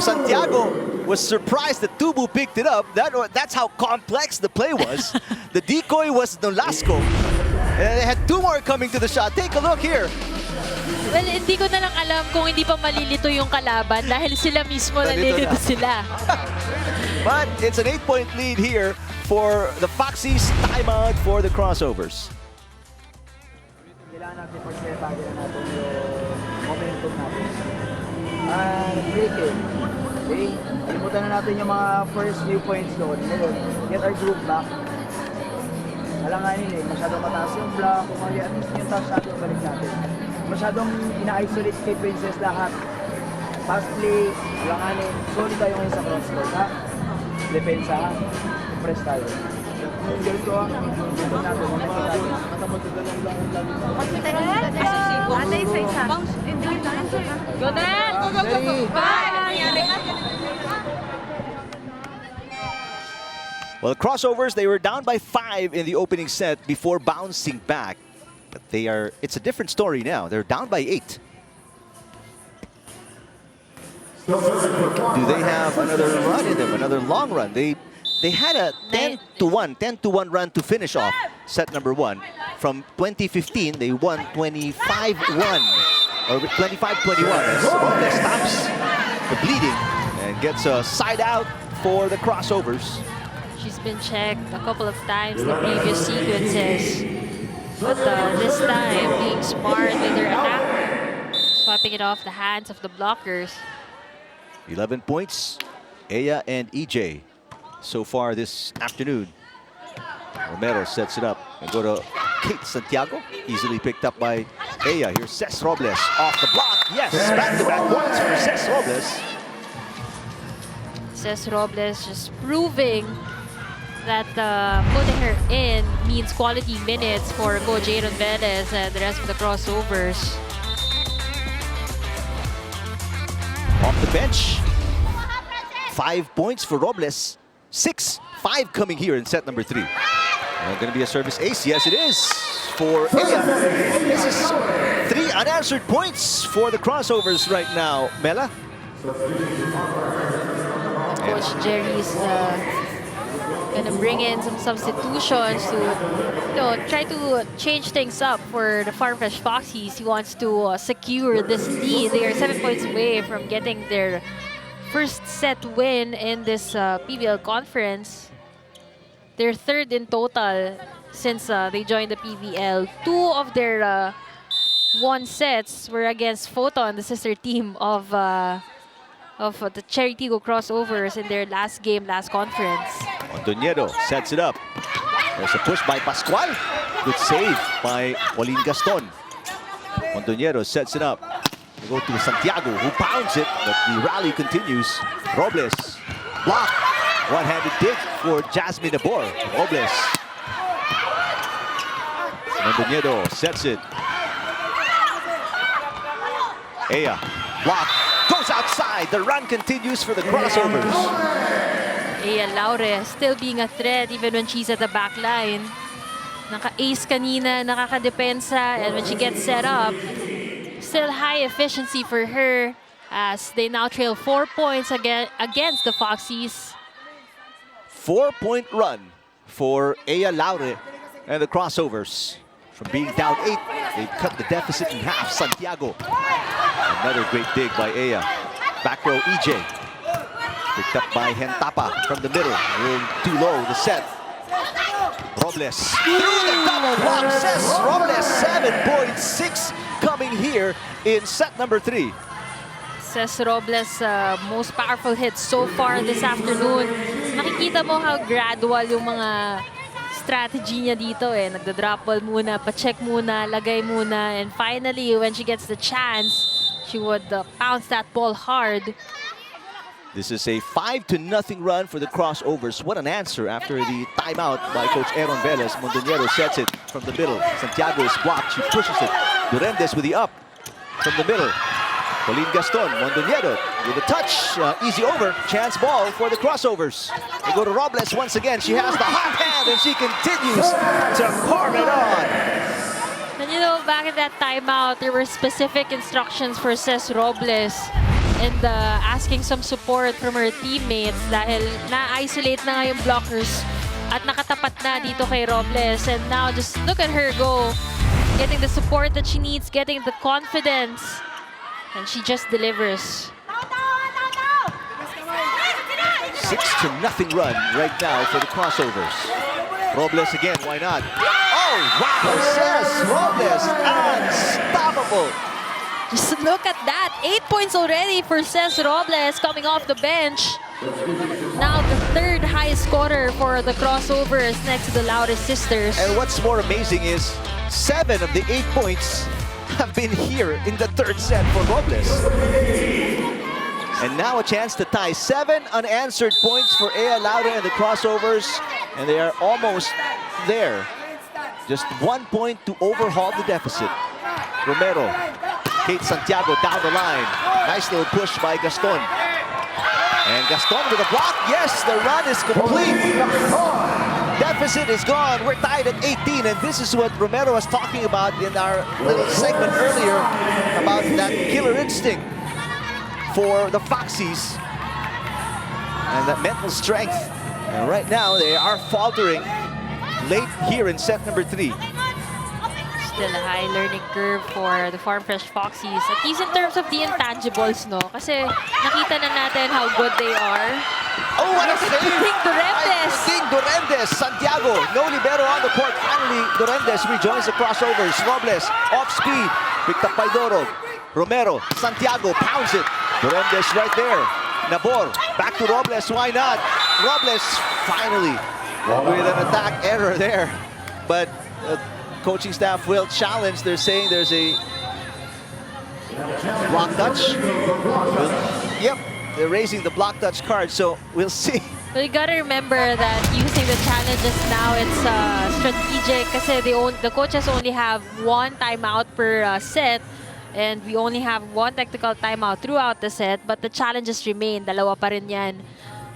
Santiago was surprised that Tubu picked it up. That's how complex the play was. The decoy was Nolasco. And they had 2 more coming to the shot. Take a look here. Well, hindi ko na lang alam kung hindi pa malilito yung kalaban dahil sila mismo nalilito sila. But it's an 8-point lead here for the Foxies. Timeout for the Crossovers. Kailangan natin pag-setagin natin yung momentum natin. Break it. Okay? Kalimutan na natin yung mga first few points doon. Get our group back. Alanganin masyadong mataas yung block. Kung at least yung touch natin, balik natin. Masyadong ina-isolate kay Princess lahat. Pass play, alanganin. Solid tayo ngayon sa cross-court, ha? Depensa, ha? Press tayo. Yung ganito, ha? Ito natin, momentum natin. Ate, isa-isa. Go there! Go, go, go, go! Well, the Crossovers, they were down by 5 in the opening set before bouncing back. But it's a different story now. They're down by 8. Do they have another run in them, another long run? They They had a 10-1 run to finish off set number 1. From 2015, they won 25-1 or 25-21 as Robles stops the bleeding and gets a side out for the crossovers. She's been checked a couple of times in the previous sequences. But this time, being smart with her attack, swapping it off the hands of the blockers. 11 points, Aya and EJ so far this afternoon. Romero sets it up and go to Kate Santiago, easily picked up by Aya. Here's Ces Robles off the block. Yes, back-to-back points for Ces Robles. Ces Robles just proving that putting her in means quality minutes for Coach Aaron Velez and the rest of the crossovers. Off the bench, 5 points for Robles. 6-5 coming here in set number 3. Going to be a service ace. Yes, it is for Aya. This is 3 unanswered points for the crossovers right now. Mela? Coach Jerry's gonna bring in some substitutions to, try to change things up for the Farm Fresh Foxies. He wants to secure this lead. They are 7 points away from getting their first set win in this PVL conference. They're 3rd in total since they joined the PVL. 2 of their won sets were against Photon, the sister team of the Chery Tiggo Crossovers in their last game, last conference. Mondoñedo sets it up. There's a push by Pascual. Good save by Pauline Gaston. Mondoñedo sets it up. They go to Santiago, who pounds it, but the rally continues. Robles, block. One-handed dig for Jasmine Abor. Robles. Mondoñedo sets it. Aya, block. Goes outside. The run continues for the crossovers. Aya Laure still being a threat even when she's at the back line. Naka-ace kanina, nakakadepensa, and when she gets set up, still high efficiency for her as they now trail 4 points against the Foxies. 4-point run for Aya Laure and the crossovers. From being down 8, they've cut the deficit in half. Santiago. Another great dig by Aya. Back row EJ. Picked up by Hentapa from the middle. Room too low, the set. Robles through the double block. Says Robles, 7.6 coming here in set number 3. Ces Robles' most powerful hits so far this afternoon. Makikita mo how gradual yung mga strategy niya dito eh. Nagda-drop ball muna, pa-check muna, lagay muna, and finally, when she gets the chance, she would bounce that ball hard. This is a 5-0 run for the crossovers. What an answer after the timeout by Coach Aaron Velez. Mondoñedo sets it from the middle. Santiago is blocked. She pushes it. Durendes with the up from the middle. Pauline Gaston, Mondoñedo with a touch. Easy over. Chance ball for the crossovers. They go to Robles once again. She has the hot hand and she continues to carve it on. And back at that timeout, there were specific instructions for Ces Robles and asking some support from her teammates dahil na-isolate na nga yung blockers at nakatapat na dito kay Robles. And now just look at her go, getting the support that she needs, getting the confidence, and she just delivers. 6-0 run right now for the crossovers. Robles again, why not? Oh, wow, Ces Robles, unstoppable. Just look at that, 8 points already for Ces Robles coming off the bench. Now the 3rd highest scorer for the crossovers next to the Laure sisters. And what's more amazing is 7 of the 8 points have been here in the 3rd set for Robles. And now a chance to tie 7 unanswered points for Aya Laure and the crossovers. And they are almost there. Just 1 point to overhaul the deficit. Romero, Kate Santiago down the line. Nice little push by Gaston. And Gaston with a block. Yes, the run is complete. Deficit is gone. We're tied at 18. And this is what Romero was talking about in our little segment earlier about that killer instinct for the Foxies. And that mental strength And right now, they are faltering late here in set number 3. Still a high learning curve for the Farm Fresh Foxies. At least in terms of the intangibles, no? Kasi nakita na natin how good they are. Oh, what a save! Durendes! Durendes, Santiago, no libero on the court. Finally, Durendes rejoins the crossovers. Robles, off speed, picked up by Dorog. Romero, Santiago pounds it. Durendes right there. Nabor, back to Robles, why not? Robles finally with an attack error there. But coaching staff will challenge. They're saying there's a block touch. Yep, they're raising the block touch card, so we'll see. But you gotta remember that using the challenges now, it's strategic kasi the coaches only have 1 timeout per set. And we only have 1 technical timeout throughout the set, but the challenges remain. Dalawa pa rin yan.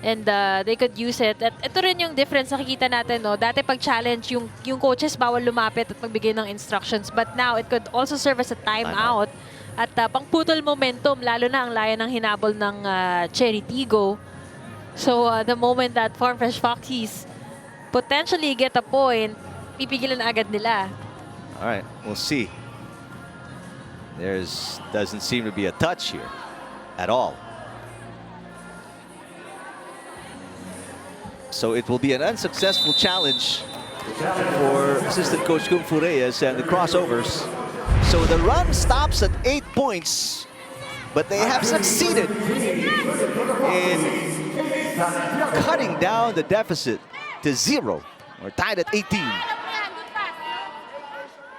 And they could use it. At ito rin yung difference nakikita natin, no? Dati pag challenge, yung coaches bawal lumapit at magbigay ng instructions. But now, it could also serve as a timeout. At pangputol momentum, lalo na ang layo ng hinabol ng Chery Tiggo. So, the moment that Farm Fresh Foxies potentially get a point, pipigilan na agad nila. All right, we'll see. Doesn't seem to be a touch here at all. So it will be an unsuccessful challenge for assistant coach Kung Fu Reyes and the crossovers. So the run stops at 8 points, but they have succeeded in cutting down the deficit to 0. We're tied at 18.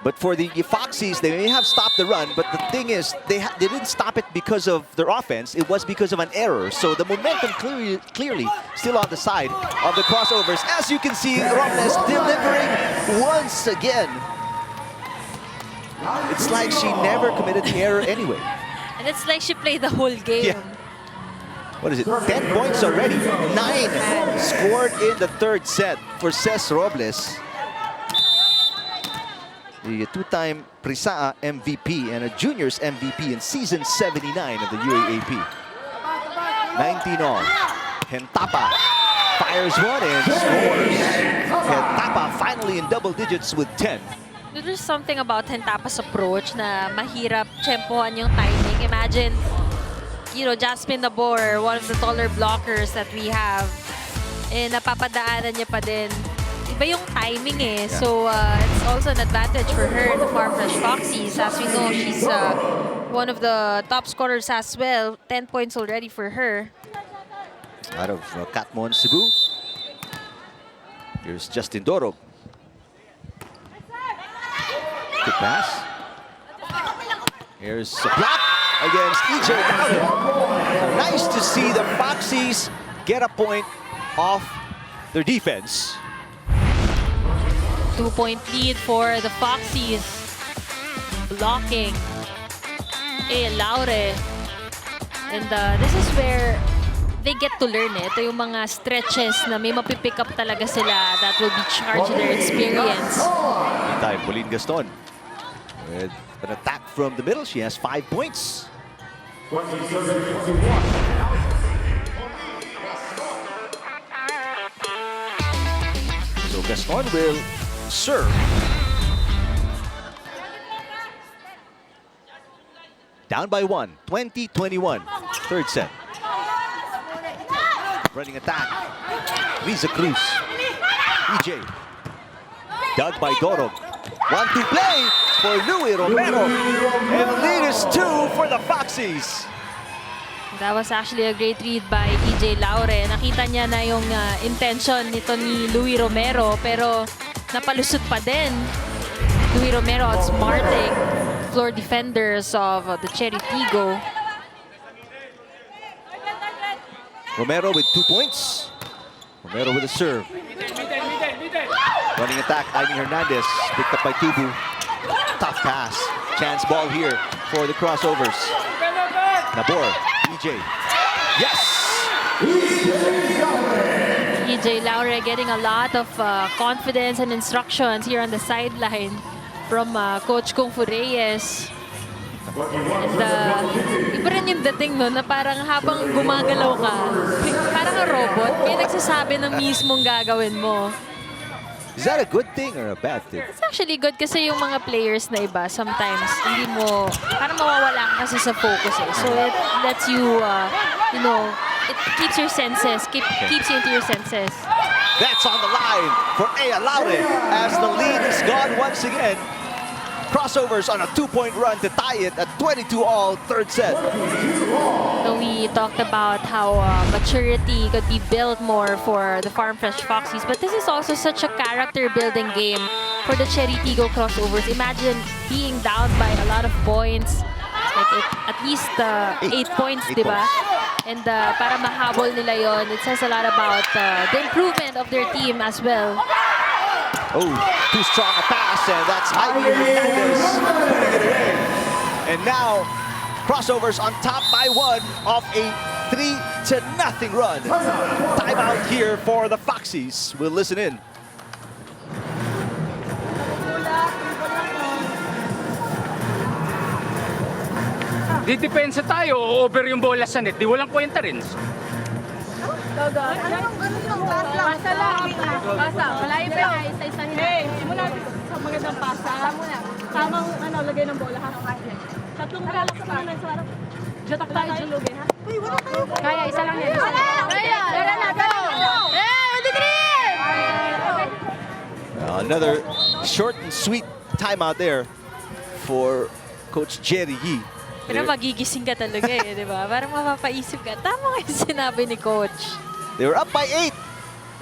But for the Foxies, they may have stopped the run, but the thing is, they didn't stop it because of their offense. It was because of an error. So the momentum clearly still on the side of the crossovers. As you can see, Robles delivering once again. It's like she never committed the error anyway. And it's like she played the whole game. Yeah. What is it? 10 points already. 9 scored in the 3rd set for Ces Robles. The 2-time Prisaa MVP and a juniors MVP in season 79 of the UAAP. 19 all. Hentapa fires one and scores. Hentapa finally in double digits with 10. There's something about Hentapa's approach na mahirap tempohan yung timing. Imagine, you know, Jasmine Nabor, one of the taller blockers that we have, eh, napapadaanan niya pa din. Iba yung timing eh. Yeah. So, it's also an advantage for her, the Farm Fresh Foxies. As we know, she's one of the top scorers as well. 10 points already for her. Out of Katmon, Cebu. Here's Justin Dorog. Good pass. Here's a block against EJ Laure. Nice to see the Foxies get a point off their defense. 2-point lead for the Foxies. Blocking. Laure. And this is where they get to learn it. Ito yung mga stretches na may mapipick up talaga sila that will be charged to their experience. Meantime, Pauline Gaston with an attack from the middle. She has 5 points. So Gaston will serve. Down by 1, 20-21, 3rd set. Running attack, Riza Cruz, EJ. Dug by Dorog. 1-2 play for Louie Romero. And the lead is 2 for the Foxies. That was actually a great read by EJ Laure. Nakita niya na yung intention nito ni Louie Romero, pero napalusot pa din. Louie Romero outsmarting floor defenders of the Chery Tiggo. Romero with 2 points. Romero with a serve. Running attack, Ivy Hernandez. Picked up by Tubu. Tough pass. Chance ball here for the crossovers. Nabor, EJ. Yes! EJ Laure getting a lot of confidence and instructions here on the sideline from Coach Kung Fu Reyes. And iba rin yung dating no, na parang habang gumagalaw ka, parang a robot, may nagsasabi ng mismong gagawin mo. Is that a good thing or a bad thing? It's actually good kasi yung mga players na iba, sometimes hindi mo, parang mawawala ka kasi sa focus eh. So it lets you, you know, it keeps your senses, keeps you into your senses. That's on the line for Ea Laure as the lead is gone once again. Crossovers on a 2-point run to tie it at 22-all, third set. So we talked about how maturity could be built more for the Farm Fresh Foxies, but this is also such a character-building game for the Chery Tiggo Crossovers. Imagine being down by a lot of points, like at least 8 points, diba? And para mahabol nila yon, it says a lot about the improvement of their team as well. Oh, too strong a pass, and that's Jaime Hernandez putting it away. And now, Crossovers on top by 1 off a 3-0 run. Timeout here for the Foxies. We'll listen in. Di depensa tayo, over yung bola sa net, di walang kwenta rin. Pasa lang. Pasa. Malayo pa nga. Isa-isahin natin. Simula sa magandang pasa. Tamang lagay ng bola. Tatlong relax pa naman sa harap. Jatak tayo julugin, ha? Uy, wala kayo. Kaya, isa lang yan. Kaya. Tara na, go! Another short and sweet timeout there for Coach Chery Yi. Pero magigising ka talaga eh, di ba? Parang mapapaisip ka. Tama nga yung sinabi ni Coach. They were up by 8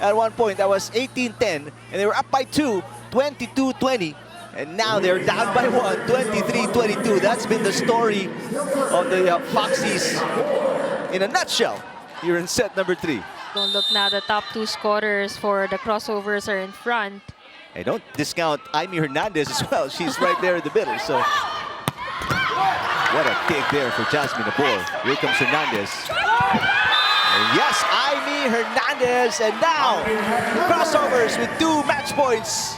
at one point. That was 18-10. And they were up by 2, 22-20. And now they're down by 1, 23-22. That's been the story of the Foxies in a nutshell here in set number 3. Don't look now, the top 2 scorers for the Crossovers are in front. Hey, don't discount Jaime Hernandez as well. She's right there in the middle. So, what a kick there for Jasmine Abor. Here comes Hernandez. Yes, Jaime Hernandez, and now the Crossovers with 2 match points,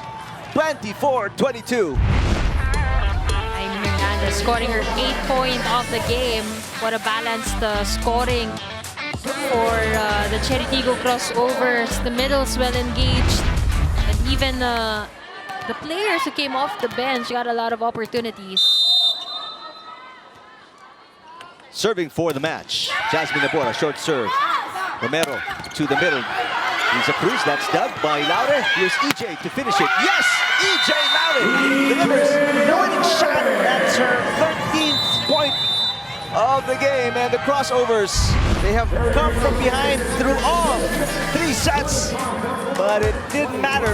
24-22. Jaime Hernandez scoring her 8th point of the game. What a balanced scoring for the Chery Tiggo Crossovers. The middle's well engaged, and even the players who came off the bench got a lot of opportunities. Serving for the match, Jasmine Abor, short serve. Romero to the middle. He's a cruise, that's dug by Laure. Here's EJ to finish it. Yes, EJ Laure delivers the winning shot. That's her 13th point of the game. And the Crossovers, they have come from behind through all 3 sets. But it didn't matter.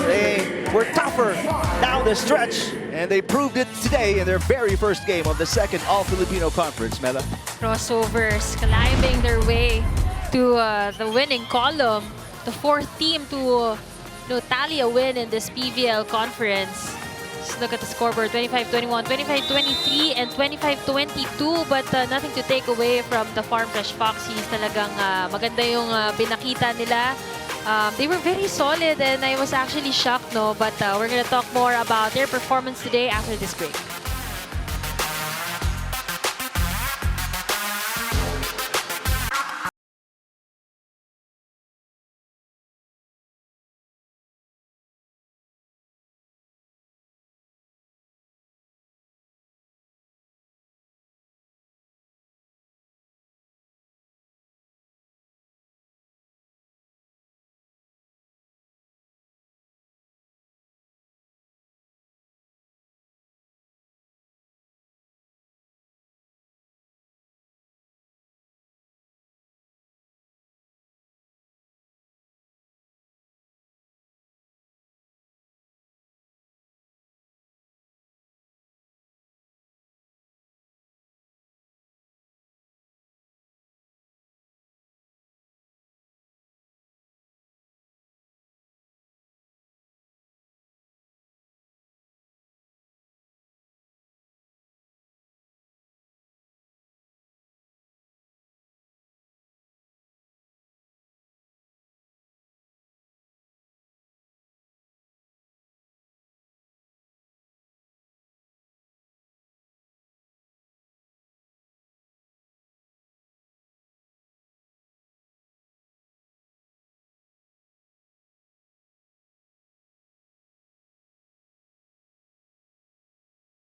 They were tougher down the stretch. And they proved it today in their very first game of the second All-Filipino Conference, Mela. Crossovers climbing their way to the winning column. The 4th team to tally a win in this PVL conference. Just look at the scoreboard, 25-21, 25-23, and 25-22. But nothing to take away from the Farm Fresh Foxies. Talagang maganda yung pinakita nila. They were very solid, and I was actually shocked, no? But we're going to talk more about their performance today after this break.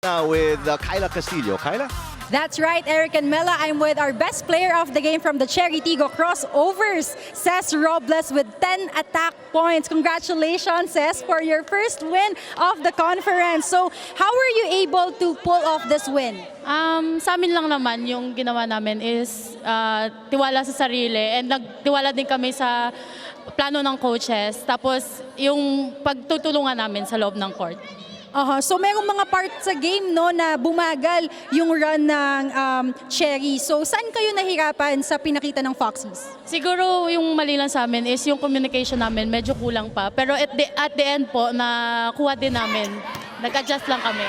now with Kyla Castillo. Kyla? That's right, Eric and Mela. I'm with our best player of the game from the Chery Tiggo Crossovers, Ces Robles, with 10 attack points. Congratulations, Ces, for your first win of the conference. So, how were you able to pull off this win? Sa amin lang naman, yung ginawa namin is tiwala sa sarili and nagtiwala din kami sa plano ng coaches. Tapos, yung pagtutulungan namin sa loob ng court. So merong mga part sa game no na bumagal yung run ng Chery. So saan kayo nahirapan sa pinakita ng Foxies? Siguro yung mali lang sa amin is yung communication namin medyo kulang pa. Pero at the end po, nakuha din namin. Nag-adjust lang kami.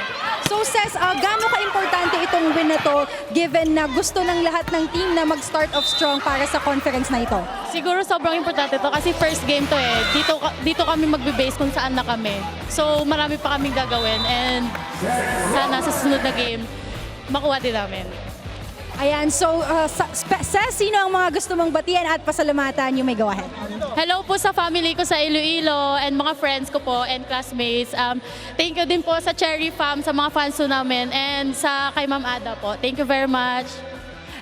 So Ces, gaano ka-importante itong win na to given na gusto ng lahat ng team na mag-start off strong para sa conference na ito? Siguro sobrang importante to kasi first game to eh. Dito kami magbe-base kung saan na kami. So marami pa kaming gagawin and sana sa sunod na game makuha din namin. Ayan, so Ces, sino ang mga gusto mong batian at pasalamatan? You may go ahead. Hello po sa family ko sa Iloilo and mga friends ko po and classmates. Thank you din po sa Chery Fam, sa mga fans po namin and sa kay Ma'am Ada po. Thank you very much.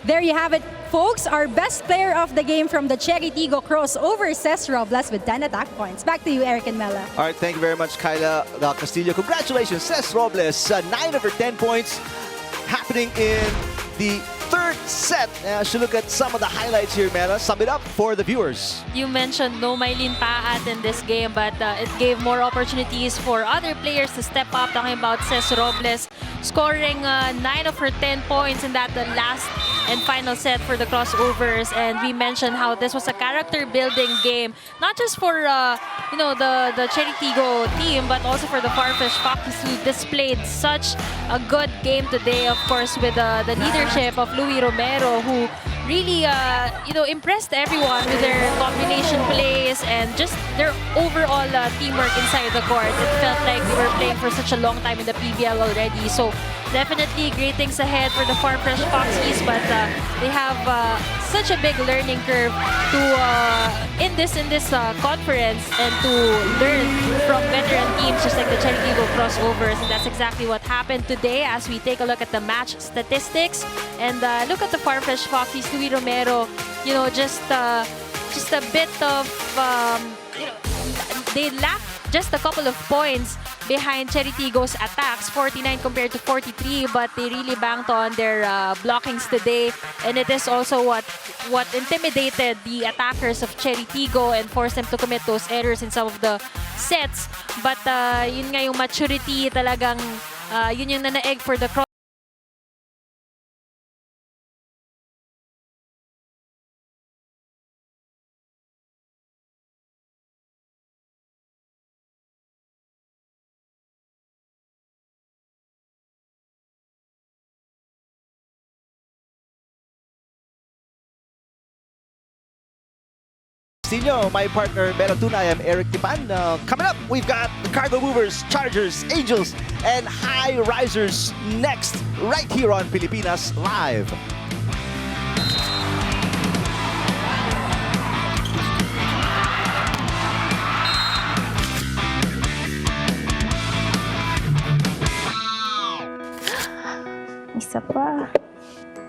There you have it, folks. Our best player of the game from the Chery Tiggo Crossovers, Ces Robles, with 10 attack points. Back to you, Eric and Mela. All right, thank you very much, Kyla Castillo. Congratulations, Ces Robles. 9 of her 10 points happening in the third set. As you look at some of the highlights here, Mela, sum it up for the viewers. You mentioned no Maylin Paat in this game, but it gave more opportunities for other players to step up. Talking about Ces Robles scoring 9 of her 10 points in that the last and final set for the crossovers. And we mentioned how this was a character-building game, not just for the Chery Tiggo team, but also for the Farm Fresh Foxies, who displayed such a good game today. Of course, with the leadership of Louis Romero, who really impressed everyone with their combination plays and just their overall teamwork inside the court. It felt like we were playing for such a long time in the PVL already. So definitely great things ahead for the Farm Fresh Foxies, but they have such a big learning curve to in this conference and to learn from veteran teams just like the Chery Tiggo Crossovers, and that's exactly what happened today as we take a look at the match statistics and look at the Farm Fresh Foxies. Louis Romero, just a bit of they lack just a couple of points behind Chery Tiggo's attacks, 49 compared to 43, but they really banked on their blockings today, and it is also what intimidated the attackers of Chery Tiggo and forced them to commit those errors in some of the sets. But yun nga yung maturity talagang yun yung nanaeg for the cross. My partner, Mela Tuna, I am Eric Tipan. Coming up, we've got the Cargo Movers, Chargers, Angels, and High Risers next, right here on Pilipinas Live. Isa pa.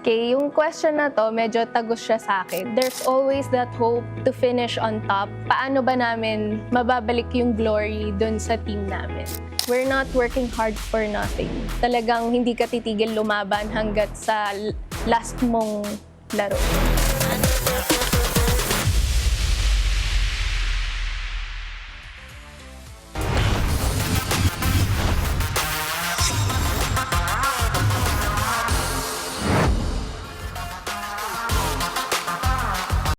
Okay, yung question na to, medyo tagus siya sa akin. There's always that hope to finish on top. Paano ba namin mababalik yung glory dun sa team namin? We're not working hard for nothing. Talagang hindi ka titigil lumaban hanggat sa last mong laro.